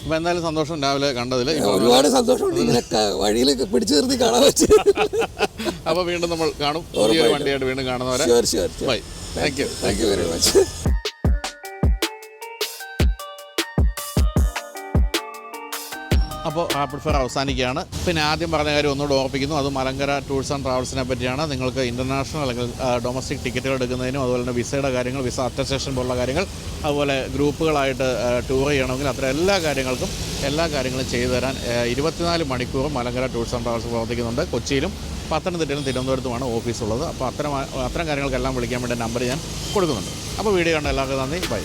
അപ്പോൾ എന്തായാലും സന്തോഷം രാവിലെ കണ്ടതിൽ. ഒരുപാട് സന്തോഷമുണ്ട് ഇങ്ങനെ വഴിയിലേക്ക് പിടിച്ചു നിർത്തി കാണാൻ വെച്ച്. അപ്പോൾ വീണ്ടും നമ്മൾ കാണും, പുതിയൊരു വണ്ടിയായിട്ട് വീണ്ടും കാണുന്നവരെ bye. Thank you very much. അപ്പോൾ റാപ്പിഡ് ഫയർ അവസാനിക്കുകയാണ്. പിന്നെ ആദ്യം പറഞ്ഞ കാര്യം ഒന്നുകൂടെ ഓർപ്പിക്കുന്നു, അത് മലങ്കര ടൂർസ് ആൻഡ് ട്രാവൽസിനെ പറ്റിയാണ്. നിങ്ങൾക്ക് ഇൻ്റർനാഷണൽ അല്ലെങ്കിൽ ഡൊമസ്റ്റിക് ടിക്കറ്റുകൾ എടുക്കുന്നതിനും അതുപോലെ തന്നെ വിസയുടെ കാര്യങ്ങൾ, വിസ അറ്റസ്റ്റേഷൻ പോലുള്ള കാര്യങ്ങൾ, അതുപോലെ ഗ്രൂപ്പുകളായിട്ട് ടൂർ ചെയ്യണമെങ്കിൽ അത്ര എല്ലാ കാര്യങ്ങളും ചെയ്തു തരാൻ 24 മണിക്കൂറും മലങ്കര ടൂർസ് ആൻഡ് ട്രാവൽസ് പ്രവർത്തിക്കുന്നുണ്ട്. കൊച്ചിയിലും പത്തനംതിട്ടയിലും തിരുവനന്തപുരത്തുമാണ് ഓഫീസുള്ളത്. അപ്പോൾ അത്തരം കാര്യങ്ങൾക്കെല്ലാം വിളിക്കാൻ വേണ്ടി നമ്പർ ഞാൻ കൊടുക്കുന്നുണ്ട്. അപ്പോൾ വീഡിയോ കണ്ട എല്ലാവർക്കും നന്ദി, ബൈ.